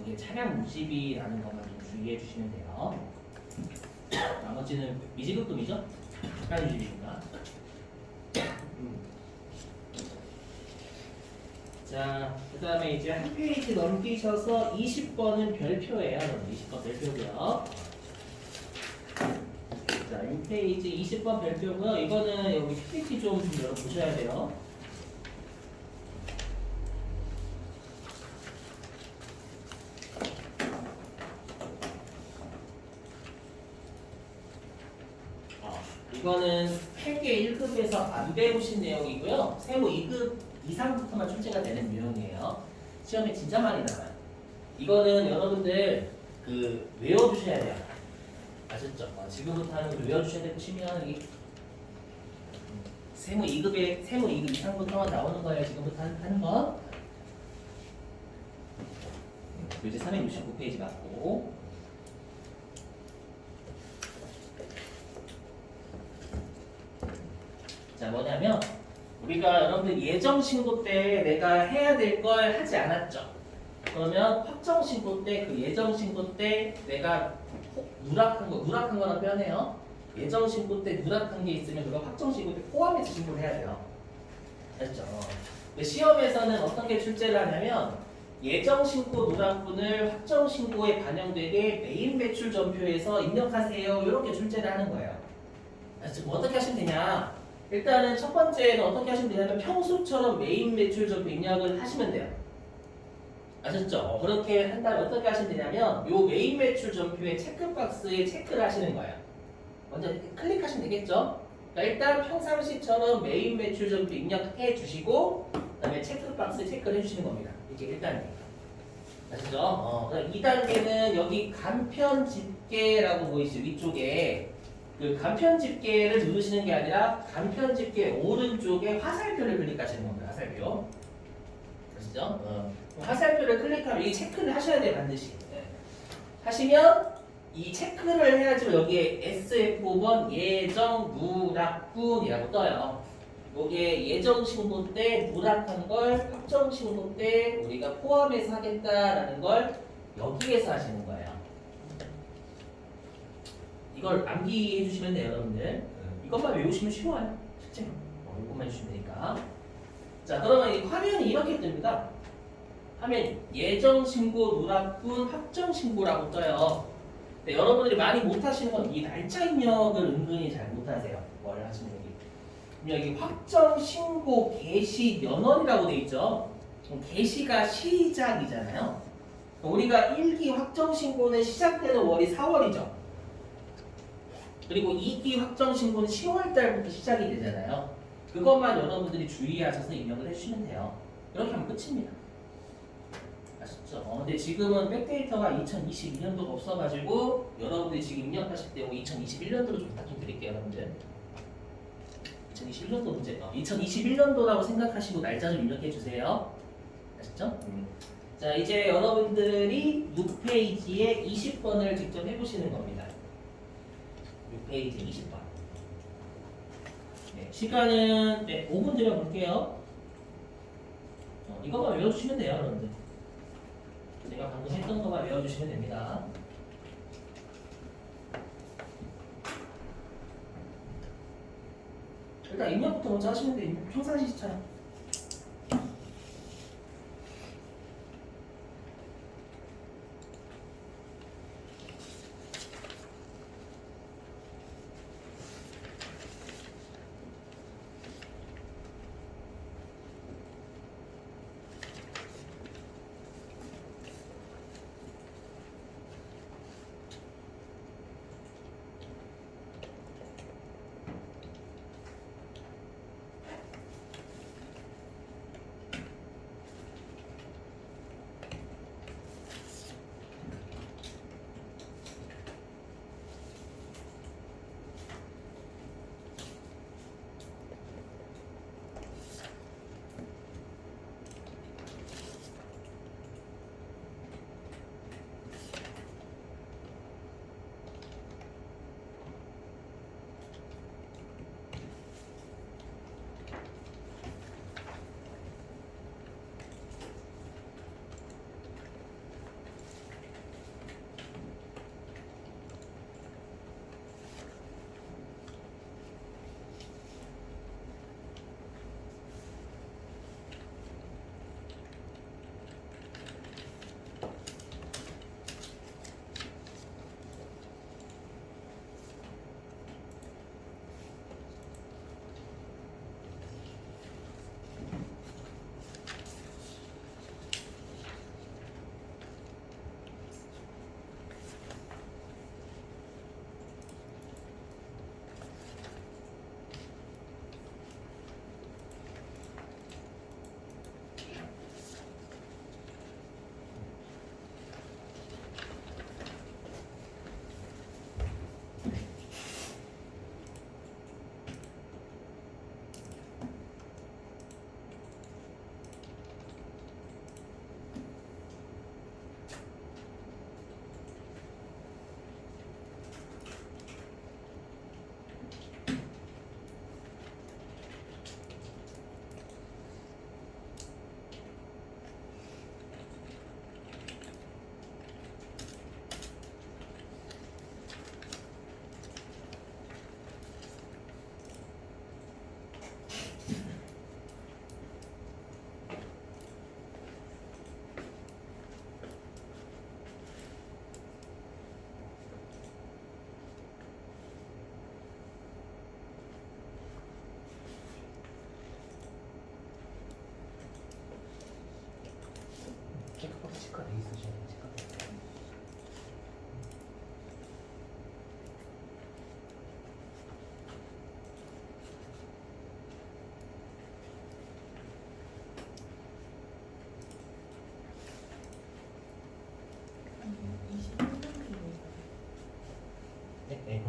이게 차량 유지비라는 것만 좀 주의해 주시면 돼요. 나머지는 미지급금이죠? 차량 유지비니까. 자, 그 다음에 이제 한 페이지 넘기셔서 20번은 별표예요. 20번 별표고요. 자, 6페이지 20번 별표고요. 이거는 여기 PPT 좀 열어보셔야 돼요. 이거는 회계 1급에서 안 배우신 내용이고요. 세무 2급 이상부터만 출제가 되는 유형이에요. 시험에 진짜 많이 나와요. 이거는 여러분들 외워주셔야 돼요. 아셨죠? 지금부터 하는 거 외워주셔야 되고 치면 이 세무 2급 이상부터 나오는 거예요. 지금부터 하는 거. 이제 369페이지 맞고. 자, 뭐냐면 우리가 여러분들 예정 신고 때 내가 해야 될 걸 하지 않았죠. 그러면 확정 신고 때 그 예정 신고 때 내가 누락한 거랑 표현해요. 예정 신고 때 누락한 게 있으면 그거 확정 신고 때 포함해서 신고를 해야 돼요. 아시죠? 근데 시험에서는 어떤 게 출제를 하냐면 예정 신고 누락분을 확정 신고에 반영되게 메인 매출 전표에서 입력하세요. 이렇게 출제를 하는 거예요. 아시죠? 뭐 어떻게 하시면 되냐? 일단은 첫 번째는 어떻게 하시면 되냐면 평소처럼 메인 매출 전표 입력을 하시면 돼요. 아셨죠? 그렇게 한 다음에 어떻게 하시면 되냐면 요 메인 매출 전표의 체크박스에 체크를 하시는 거예요. 먼저 클릭하시면 되겠죠? 그러니까 일단 평상시처럼 메인 매출 전표 입력해 주시고 그다음에 체크박스에 체크를 해주시는 겁니다. 이게 1단계. 아시죠? 그다음 2단계는 여기 간편 집계라고 보이시죠? 위쪽에 그 간편 집계를 누르시는 게 아니라 간편 집계 오른쪽에 화살표를 클릭하시는 겁니다. 화살표. 아시죠? 화살표를 클릭하면 이 체크를 하셔야 돼요. 반드시. 네. 하시면 이 체크를 해야지 여기에 SF5번 예정 누락분이라고 떠요. 요게 예정 신고 때 누락한 걸 확정 신고 때 우리가 포함해서 하겠다라는 걸 여기에서 하시는 거예요. 이걸 암기해 주시면 돼요, 여러분들. 이것만 외우시면 쉬워요. 실제로. 이것만 해주시면 되니까. 자, 그러면 이 화면이 이렇게 뜹니다. 화면 예정 신고 누락분 확정 신고라고 떠요. 근데 여러분들이 많이 못하시는 건 이 날짜 입력을 은근히 잘 못하세요. 뭘 하시는 여기 확정 신고 개시 연원이라고 돼 있죠. 개시가 시작이잖아요. 우리가 1기 확정 신고는 시작되는 월이 4월이죠. 그리고 2기 확정 신고는 10월 달부터 시작이 되잖아요. 그것만 여러분들이 주의하셔서 입력을 해주시면 돼요. 이렇게 하면 끝입니다. 아셨죠? 근데 지금은 백데이터가 2022년도가 없어가지고 여러분들이 지금 입력하실 때 2021년도로 좀 부탁 좀 드릴게요, 여러분들. 2021년도 문제. 2021년도라고 생각하시고 날짜 좀 입력해 주세요. 아셨죠? 자, 이제 여러분들이 6페이지에 20번을 직접 해보시는 겁니다. 6페이지 20번. 네, 시간은 5분 드려볼게요. 이것만 외워주시면 돼요, 여러분들. 제가 방금 했던 것만 외워주시면 됩니다. 일단 입력부터 먼저 하시면 돼요. 평상시처럼.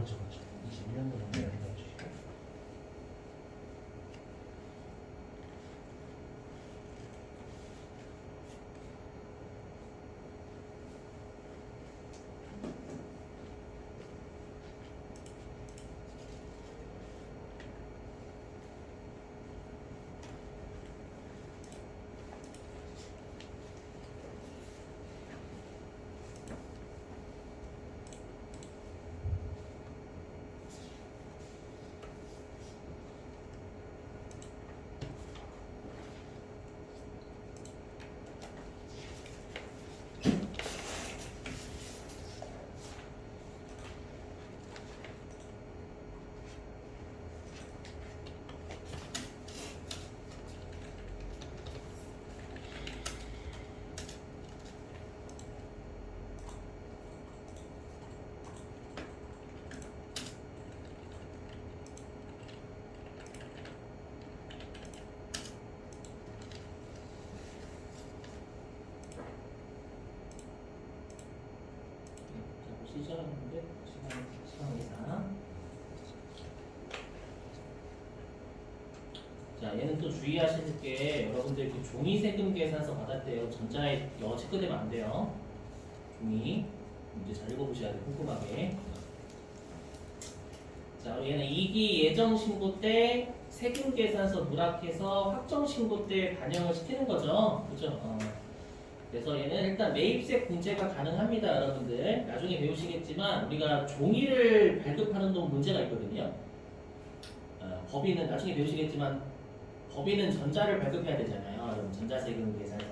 그렇죠, 그렇죠. 21년도 정도 연습해 주시고. 시작하는데 시간 이상. 자, 얘는 또 주의하실 게 여러분들 그 종이 세금 계산서 받았대요. 전자에 영어 체크되면 안 돼요. 종이 문제 잘 읽어보셔야 돼요. 꼼꼼하게. 자, 얘는 2기 예정 신고 때 세금 계산서 누락해서 확정 신고 때 반영을 시키는 거죠. 그죠? 그래서 얘는 일단 매입세 공제가 가능합니다, 여러분들. 나중에 배우시겠지만 우리가 종이를 발급하는 동 문제가 있거든요. 법인은 나중에 배우시겠지만 법인은 전자를 발급해야 되잖아요. 여러분 전자세금 계산서.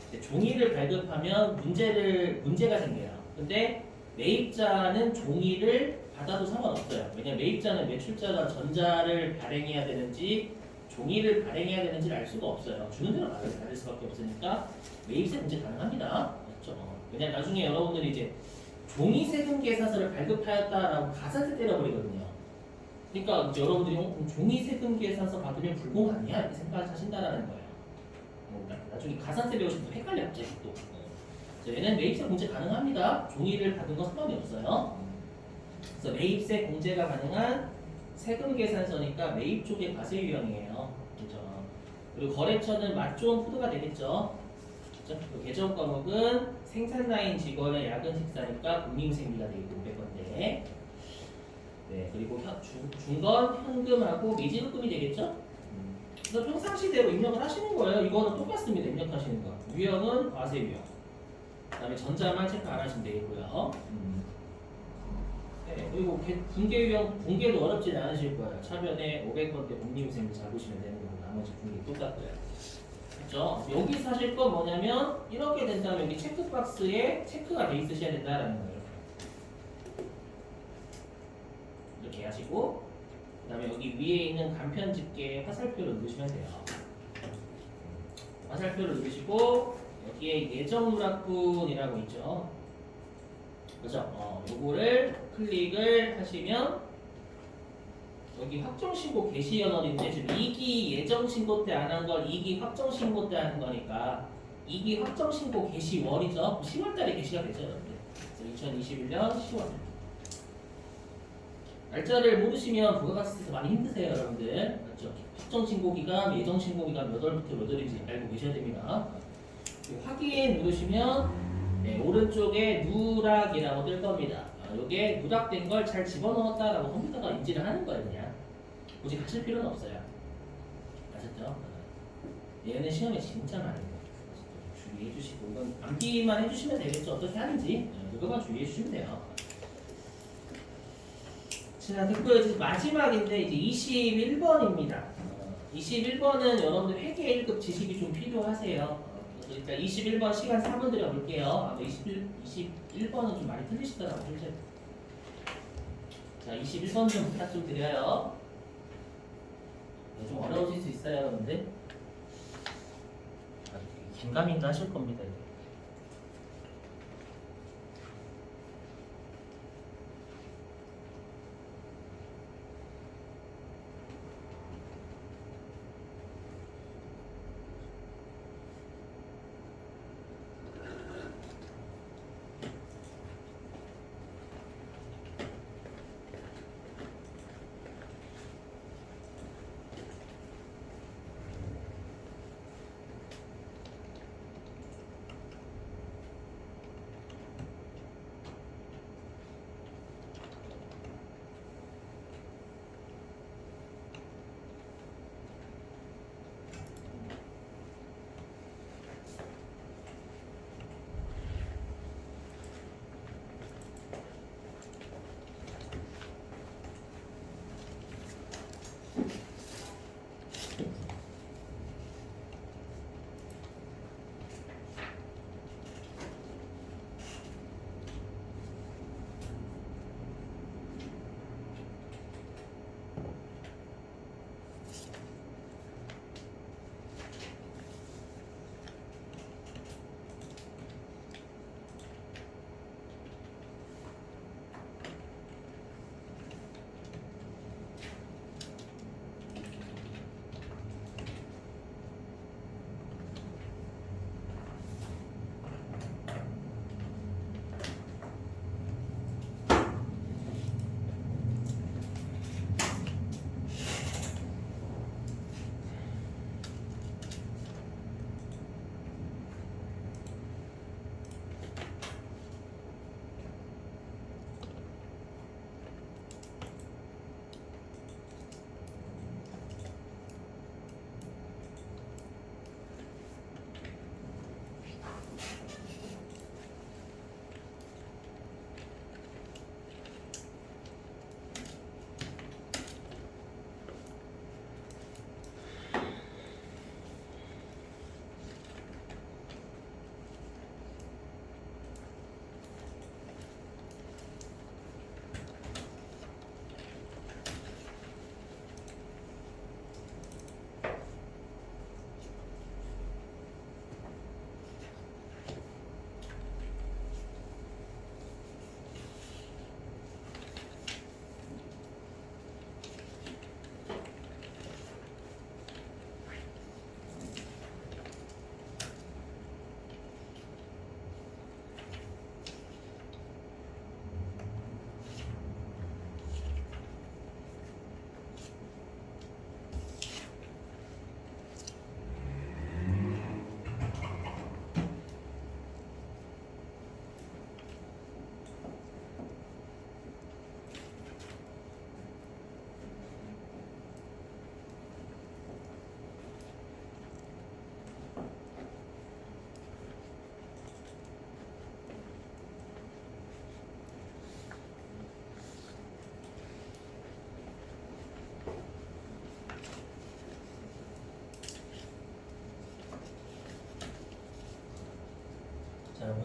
근데 종이를 발급하면 문제가 생겨요. 근데 매입자는 종이를 받아도 상관없어요. 왜냐면 매입자는 매출자가 전자를 발행해야 되는지 종이를 발행해야 되는지를 알 수가 없어요. 주는 대로 받을 수밖에 없으니까 매입세 공제 가능합니다. 맞죠? 왜냐면 나중에 여러분들이 이제 종이 세금 계산서를 발급하였다라고 가산세 때려버리거든요. 그러니까 이제 여러분들이 종이 세금 계산서 받으면 불공 아니야? 이렇게 생각하신다라는 거예요. 나중에 가산세 배우시면 또 헷갈려 갑자기 또. 얘는 매입세 공제 가능합니다. 종이를 받은 건 상관이 없어요. 그래서 매입세 공제가 가능한 세금 계산서니까 매입 쪽의 과세 유형이에요. 그죠? 그리고 거래처는 맛 좋은 푸드가 되겠죠. 그죠? 개정 과목은 생산 라인 직원의 야근 식사니까 국민생비가 되겠고 500원대. 네, 그리고 중건 현금하고 미지급금이 되겠죠. 그래서 평상시대로 입력을 하시는 거예요. 이거는 똑같습니다. 입력하시는 거. 유형은 과세 유형. 그다음에 전자만 체크 안 하시면 되겠고요. 네, 그리고 분계 유형, 분계도 어렵지는 않으실 거예요. 차변에 500번대 공리위생비 잡으시면 되는 거고 나머지 분계 똑같고요. 그렇죠? 여기서 하실 건 뭐냐면 이렇게 된다면 여기 체크박스에 체크가 돼 있으셔야 된다라는 거예요. 이렇게 하시고 그 다음에 여기 위에 있는 간편 집게 화살표를 누르시면 돼요. 화살표를 누르시고 여기에 예정 누락분이라고 있죠. 그죠? 요거를 클릭을 하시면 여기 확정신고 개시 연월인데 지금 2기 예정신고 때 안 한 걸 2기 확정신고 때 하는 거니까 2기 확정신고 개시월이죠. 10월달에 개시가 되죠. 여러분들. 2021년 10월. 날짜를 모르시면 부가가치세에서 많이 힘드세요, 여러분들. 맞죠? 확정신고기간, 예정신고기간 몇 월부터 몇 월인지 알고 계셔야 됩니다. 확인 누르시면 네, 오른쪽에 누락이라고 뜰 겁니다. 이게 누락된 걸 잘 집어넣었다라고 컴퓨터가 인지를 하는 거예요, 그냥. 굳이 하실 필요는 없어요. 아셨죠? 얘는 시험에 진짜 많이 돼요. 주의해 주시고 이건 암기만 해주시면 되겠죠. 어떻게 하는지 그것만 주의해 주시면 돼요. 자, 됐고요. 마지막인데 이제 21번입니다. 21번은 여러분들 회계 1급 지식이 좀 필요하세요. 그래서 일단 21번 시간 4분 드려볼게요. 아마 21번은 좀 많이 틀리시더라고요. 실제로. 자, 21번 좀 부탁 좀 드려요. 좀 어려우실 수 있어요, 여러분들. 긴가민가 하실 겁니다. 이제.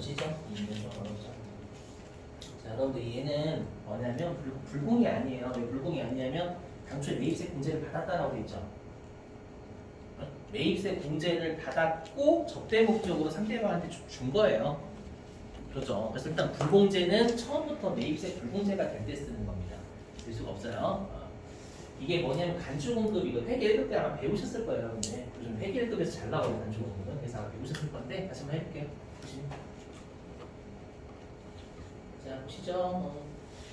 보시죠. 좀 어렵죠. 자, 여러분들 얘는 뭐냐면 불공이 아니에요. 왜 불공이 아니냐면 당초에 매입세 공제를 받았다라고 돼 있죠. 매입세 공제를 받았고 접대 목적으로 상대방한테 준 거예요. 그렇죠. 그래서 일단 불공제는 처음부터 매입세 불공제가 될 때 쓰는 겁니다. 될 수가 없어요. 이게 뭐냐면 간주공급 회계 1급 때 아마 배우셨을 거예요. 여러분들. 요즘 회계 1급에서 잘 나와요. 간주공급은. 그래서 아마 배우셨을 건데 다시 한번 해볼게요. 보시면. 자, 보시죠.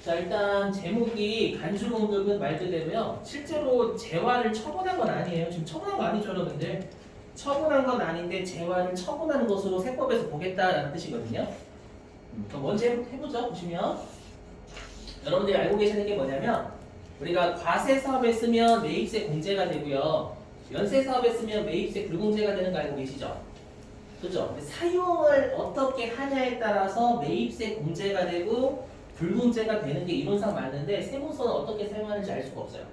자, 일단 제목이 간주공급은 말 그대로요. 실제로 재화를 처분한 건 아니에요. 지금 처분한 거 아니죠, 여러분들. 처분한 건 아닌데 재화를 처분한 것으로 세법에서 보겠다라는 뜻이거든요. 그럼 먼저 해보죠. 보시면 여러분들이 알고 계시는 게 뭐냐면 우리가 과세 사업에 쓰면 매입세 공제가 되고요. 연세 사업에 쓰면 매입세 불공제가 되는 거 알고 계시죠? 그죠? 사용을 어떻게 하냐에 따라서 매입세 공제가 되고 불공제가 되는 게 이론상 맞는데 세무서는 어떻게 사용하는지 알 수가 없어요.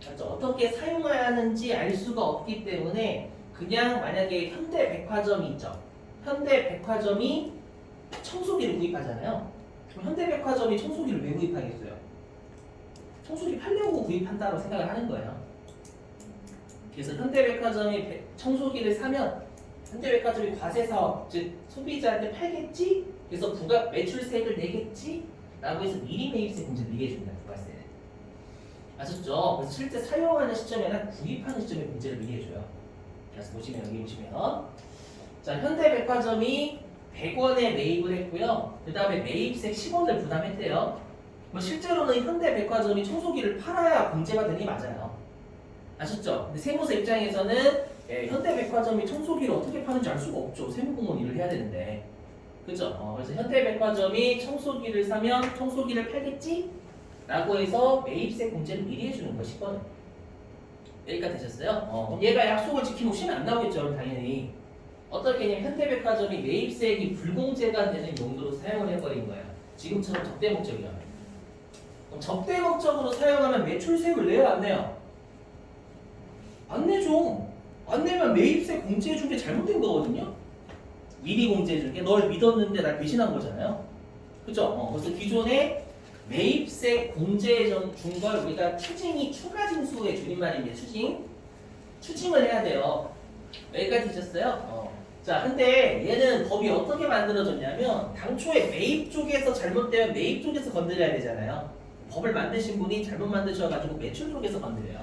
맞죠? 어떻게 사용하는지 알 수가 없기 때문에 그냥 만약에 현대백화점이 있죠. 현대백화점이 청소기를 구입하잖아요. 그럼 현대백화점이 청소기를 왜 구입하겠어요? 청소기 팔려고 구입한다고 생각을 하는 거예요. 그래서 현대백화점이 청소기를 사면 현대백화점이 과세사업, 즉 소비자한테 팔겠지? 그래서 부가 매출세액을 내겠지? 라고 해서 미리 매입세 공제를 미리 해줍니다. 부가세는. 아셨죠? 그래서 실제 사용하는 시점에는 구입하는 시점에 공제를 미리 해줘요. 그래서 보시면 여기 보시면 자 현대백화점이 100원에 매입을 했고요. 그 다음에 매입세 10원을 부담했대요. 뭐 실제로는 현대백화점이 청소기를 팔아야 공제가 되는 게 맞아요. 아셨죠? 근데 세무서 입장에서는 현대백화점이 청소기를 어떻게 파는지 알 수가 없죠. 세무공무원 일을 해야 되는데. 그죠? 그래서 현대백화점이 청소기를 사면 청소기를 팔겠지? 라고 해서 매입세 공제를 미리 해주는 것이거든요. 여기까지 되셨어요? 그럼 얘가 약속을 지키면 혹시나 안 나오겠죠, 당연히. 어떻게 했냐면 현대백화점이 매입세액이 불공제가 되는 용도로 사용을 해버린 거예요. 지금처럼 접대 목적이라면. 그럼 접대 목적으로 사용하면 매출세액을 내요, 안 내요? 안 내죠. 안 내면 매입세 공제해준 게 잘못된 거거든요. 미리 공제해준 게 널 믿었는데 날 배신한 거잖아요. 그죠? 그래서 기존에 매입세 공제해 준 걸 우리가 추징이 추가 징수의 줄임말인데 추징을 해야 돼요. 여기까지 되셨어요? 자, 근데 얘는 법이 어떻게 만들어졌냐면 당초에 매입 쪽에서 잘못되면 매입 쪽에서 건드려야 되잖아요. 법을 만드신 분이 잘못 만드셔가지고 매출 쪽에서 건드려요.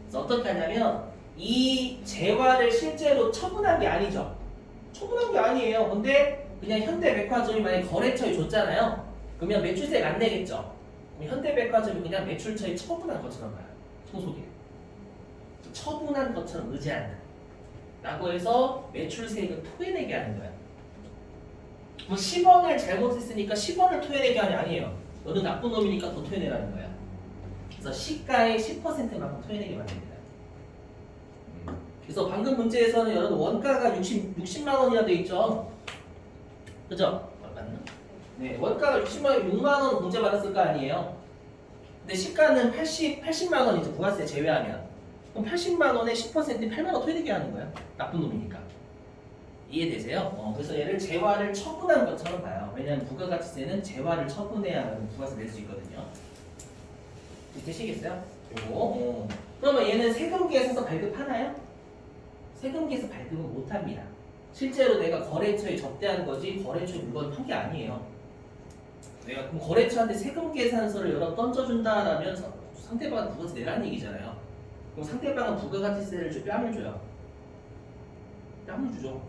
그래서 어떻게 하냐면 이 재화를 실제로 처분한 게 아니죠. 처분한 게 아니에요. 근데 그냥 현대백화점이 만약에 거래처에 줬잖아요. 그러면 매출세가 안 내겠죠. 그럼 현대백화점이 그냥 매출처에 처분한 것처럼 봐요. 청소기를. 처분한 것처럼 의지한다. 라고 해서 매출세액을 토해내게 하는 거야. 뭐 10원을 잘못했으니까 10원을 토해내게 하는 게 아니에요. 너는 나쁜 놈이니까 더 토해내라는 거야. 그래서 시가의 10%만큼 토해내게 만듭니다. 그래서 방금 문제에서는 여러분 원가가 60만 원이나 돼 있죠. 그죠? 맞나? 네, 원가가 60만 원, 6만 원 공제받았을 거 아니에요. 근데 시가는 80만 원이죠. 부가세 제외하면. 그럼 80만 원에 10% 8만 원 토해내게 하는 거야. 나쁜 놈이니까. 이해되세요? 그래서 얘를 재화를 처분한 것처럼 봐요. 왜냐하면 부가가치세는 재화를 처분해야 부가세 낼 수 있거든요. 되시겠어요? 요거. 그러면 얘는 세금계에서 발급하나요? 세금계에서 발급은 못합니다. 실제로 내가 거래처에 접대한 거지 거래처에 물건 판 게 아니에요. 내가 그럼 거래처한테 세금 계산서를 여러 던져준다라면 상대방은 부가세 내라는 얘기잖아요. 그럼 상대방은 부가가치세를 줘, 뺨을 줘요. 뺨을 주죠.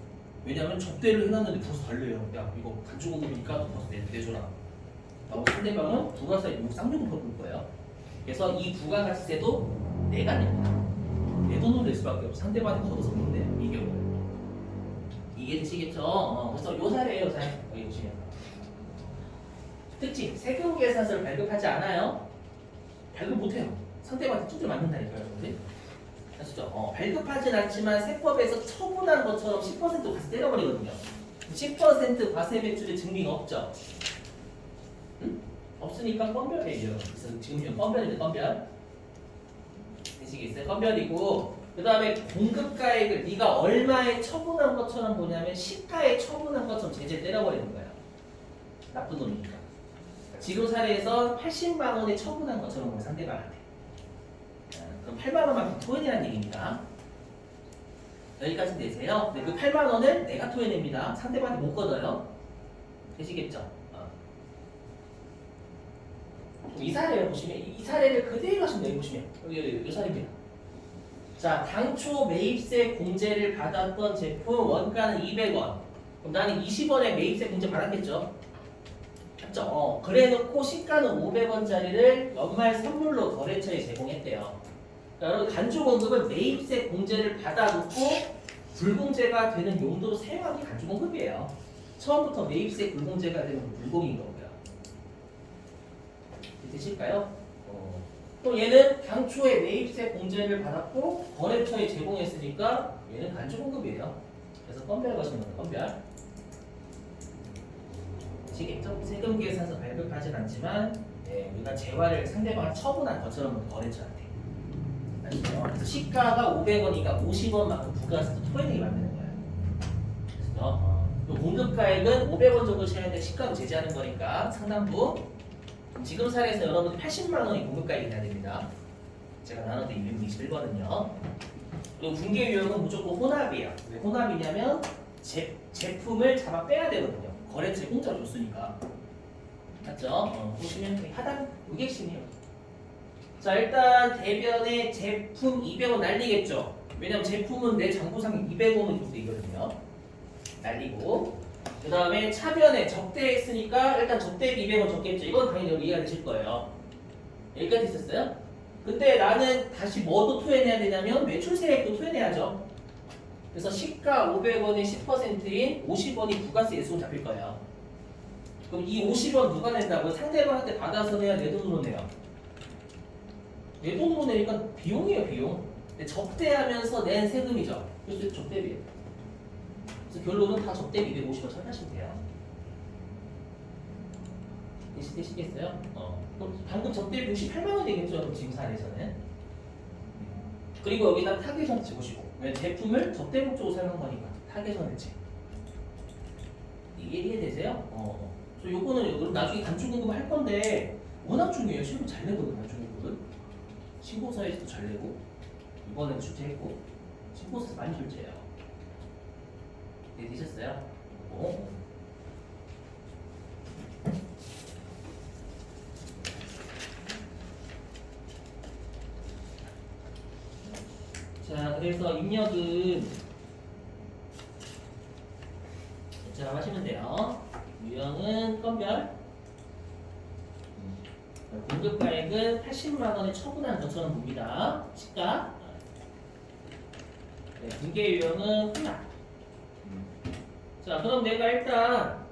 왜냐하면 접대를 해놨는데 부가세 달래요. 야 이거 간주공급이니까 부가세 내줘라. 라고 상대방은 부가세 쌍욕을 퍼부을 거예요. 그래서 이 부가가치세도 내가 냅니다. 내 돈으로 낼 수밖에 없어. 상대방한테 걷어서 못 내요. 이 경우는. 이해되시겠죠? 그래서 요 사례예요. 여기 보시면 특징 세금 계산서를 발급하지 않아요. 발급 못해요. 상대방한테 두드려 맞는다니까요. 여러분들. 아시죠? 발급하진 않지만 세법에서 처분한 것처럼 10% 과세 때려버리거든요. 10% 과세 매출의 증빙 없죠? 응? 없으니까 건별이에요. 그래서 지금 건별인데 건별. 되시겠어요? 건별이고 그 다음에 공급가액을 네가 얼마에 처분한 것처럼 보냐면 시가에 처분한 것처럼 제재 때려버리는 거야. 나쁜 놈이니까. 지금 사례에서 80만 원에 처분한 것처럼 보면 상대방한테. 그럼 8만 원만 토해내라는 얘기입니다. 여기까지 되세요. 네, 그 8만 원을 내가 토해냅니다. 상대방한테 못 걷어요. 되시겠죠? 이 사례를 보시면 이 사례를 그대로 하시면 돼요. 보시면 여기 사례입니다. 자, 당초 매입세 공제를 받았던 제품 원가는 200원. 그럼 나는 20원에 매입세 공제 받았겠죠? 맞죠? 그래놓고 시가는 500원짜리를 연말 선물로 거래처에 제공했대요. 자, 여러분 간주공급은 매입세 공제를 받아놓고 불공제가 되는 용도로 사용한 게 간주공급이에요. 처음부터 매입세 불공제가 되는 불공인 거고요. 되실까요? 그럼 얘는 당초에 매입세 공제를 받았고 거래처에 제공했으니까 얘는 간주공급이에요. 그래서 건별 거시면 돼요. 건별. 아시겠죠? 세금 계산서 발급하진 않지만 우리가 재화를 상대방한테 처분한 것처럼 거래처한테. 아시죠? 그래서 시가가 500원이니까 50원만큼 부가세도 토해내게 만드는 거예요. 그래서 공급가액은 500원 정도 쳐야 돼. 시가로 제재하는 거니까 상당부. 지금 사례에서 여러분들 80만 원이 공급가액이 돼야 됩니다. 제가 나눴던 221번은요. 그리고 분계 유형은 무조건 혼합이에요. 왜 혼합이냐면 제품을 잡아 빼야 되거든요. 거래처에 공짜로 줬으니까. 맞죠? 보시면 하단 이게 핵심이에요. 자, 일단 대변에 제품 200원 날리겠죠. 왜냐면 제품은 내 장부상에 200원은 줄 수 있거든요. 날리고. 그 다음에 차변에 적대했으니까 일단 적대비 200원 적겠죠. 이건 당연히 여기 이해가 되실 거예요. 여기까지 있었어요? 근데 나는 다시 뭐도 토해내야 되냐면 매출세액도 토해내야죠. 그래서 시가 500원의 10%인 50원이 부가세 예수금 잡힐 거예요. 그럼 이 50원 누가 낸다고요? 상대방한테 받아서 내야 내 돈으로 내요. 내 돈으로 내니까 비용이에요, 비용. 근데 적대하면서 낸 세금이죠. 그래서 적대비예요. 그래서 결론은 다 적대비 250원 처리하시면 돼요. 되시겠어요? 그럼 방금 적대비 68만 원 되겠죠? 그럼 지금 사례에서는. 그리고 여기다 타겟선 찍으시고. 왜 제품을 적대 목적으로 사용한 거니까 타겟선 해지. 이해되세요? 저 요거는 나중에 간주공급 할 건데 워낙 중요해요. 실무 잘 내거든요. 간주공급은. 신고서에서도 잘 내고 이번에는 출제했고 신고서에서 많이 출제해요. 네, 되셨어요? 자, 그래서 입력은 자 하시면 돼요. 유형은 건별. 공급가액은 80만 원에 처분한 것처럼 봅니다. 시가. 네, 분계 유형은 혼합. 자, 그럼 내가 일단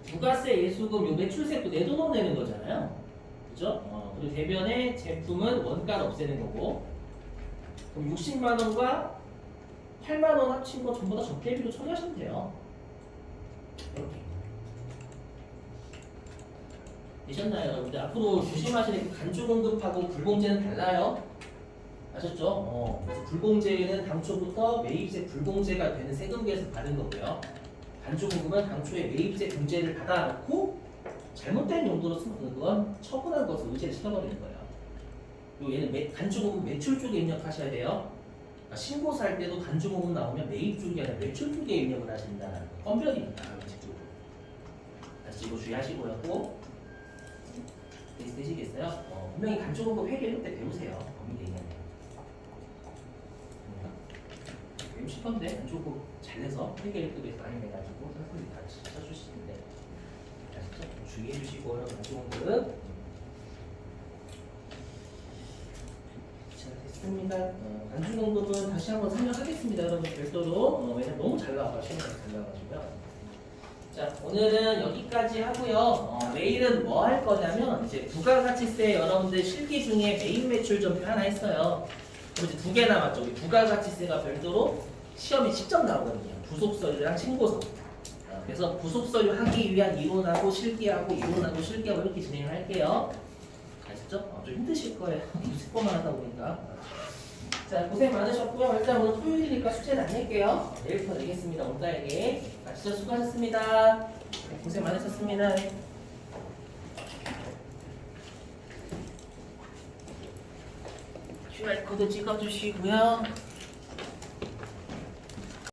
부가세, 예수금, 요 매출세도 내 돈으로 내는 거잖아요. 그죠? 그리고 대변에 제품은 원가를 없애는 거고. 그럼 60만 원과 8만 원 합친 거 전부 다 적대비로 처리하시면 돼요. 이렇게. 되셨나요, 여러분들? 앞으로 조심하시는 게 간주 공급하고 불공제는 달라요. 아셨죠? 그래서 불공제는 당초부터 매입세 불공제가 되는 세금계에서 받은 거고요. 간주 공급은 당초에 매입세 공제를 받아놓고 잘못된 용도로 쓰면 그건 처분한 것을 의제를 시켜버리는 거예요. 그리고 얘는 간주 공급 매출 쪽에 입력하셔야 돼요. 그러니까 신고서 할 때도 간주 공급 나오면 매입 쪽이 아니라 매출 쪽에 입력을 하신다는 건별입니다. 원칙적으로. 다시 이거 주의하시고요. 또 되시겠어요? 분명히 간주 공급 회계할 때 배우세요. 법이 되냐면. 배우 싶은데 간주 공급 잘 내서 회계일급에서 많이 내가지고 선생님이 다 써주시는데 아시죠? 주의해 주시고요. 간주 공급. 자, 됐습니다. 간주 공급은 다시 한번 설명하겠습니다. 여러분 별도로. 왜냐면 너무 잘 나와서 시험이 잘 나와가지고요. 자, 오늘은 여기까지 하고요. 내일은 뭐 할 거냐면 이제 부가가치세 여러분들 실기 중에 메인 매출점표 하나 했어요. 그럼 이제 2개 남았죠. 우리 부가가치세가 별도로 시험이 직접 나오거든요. 부속서류랑 신고서. 그래서 부속서류 하기 위한 이론하고 실기하고 이론하고 실기하고 이렇게 진행을 할게요. 아시죠? 좀 힘드실 거예요. 6번만 하다 보니까. 자, 고생 많으셨고요. 일단 오늘 토요일이니까 숙제는 안 낼게요. 내일부터 내겠습니다. 온다에게. 진짜 수고하셨습니다. 네, 고생 많으셨습니다. 네. QR코드 찍어주시고요.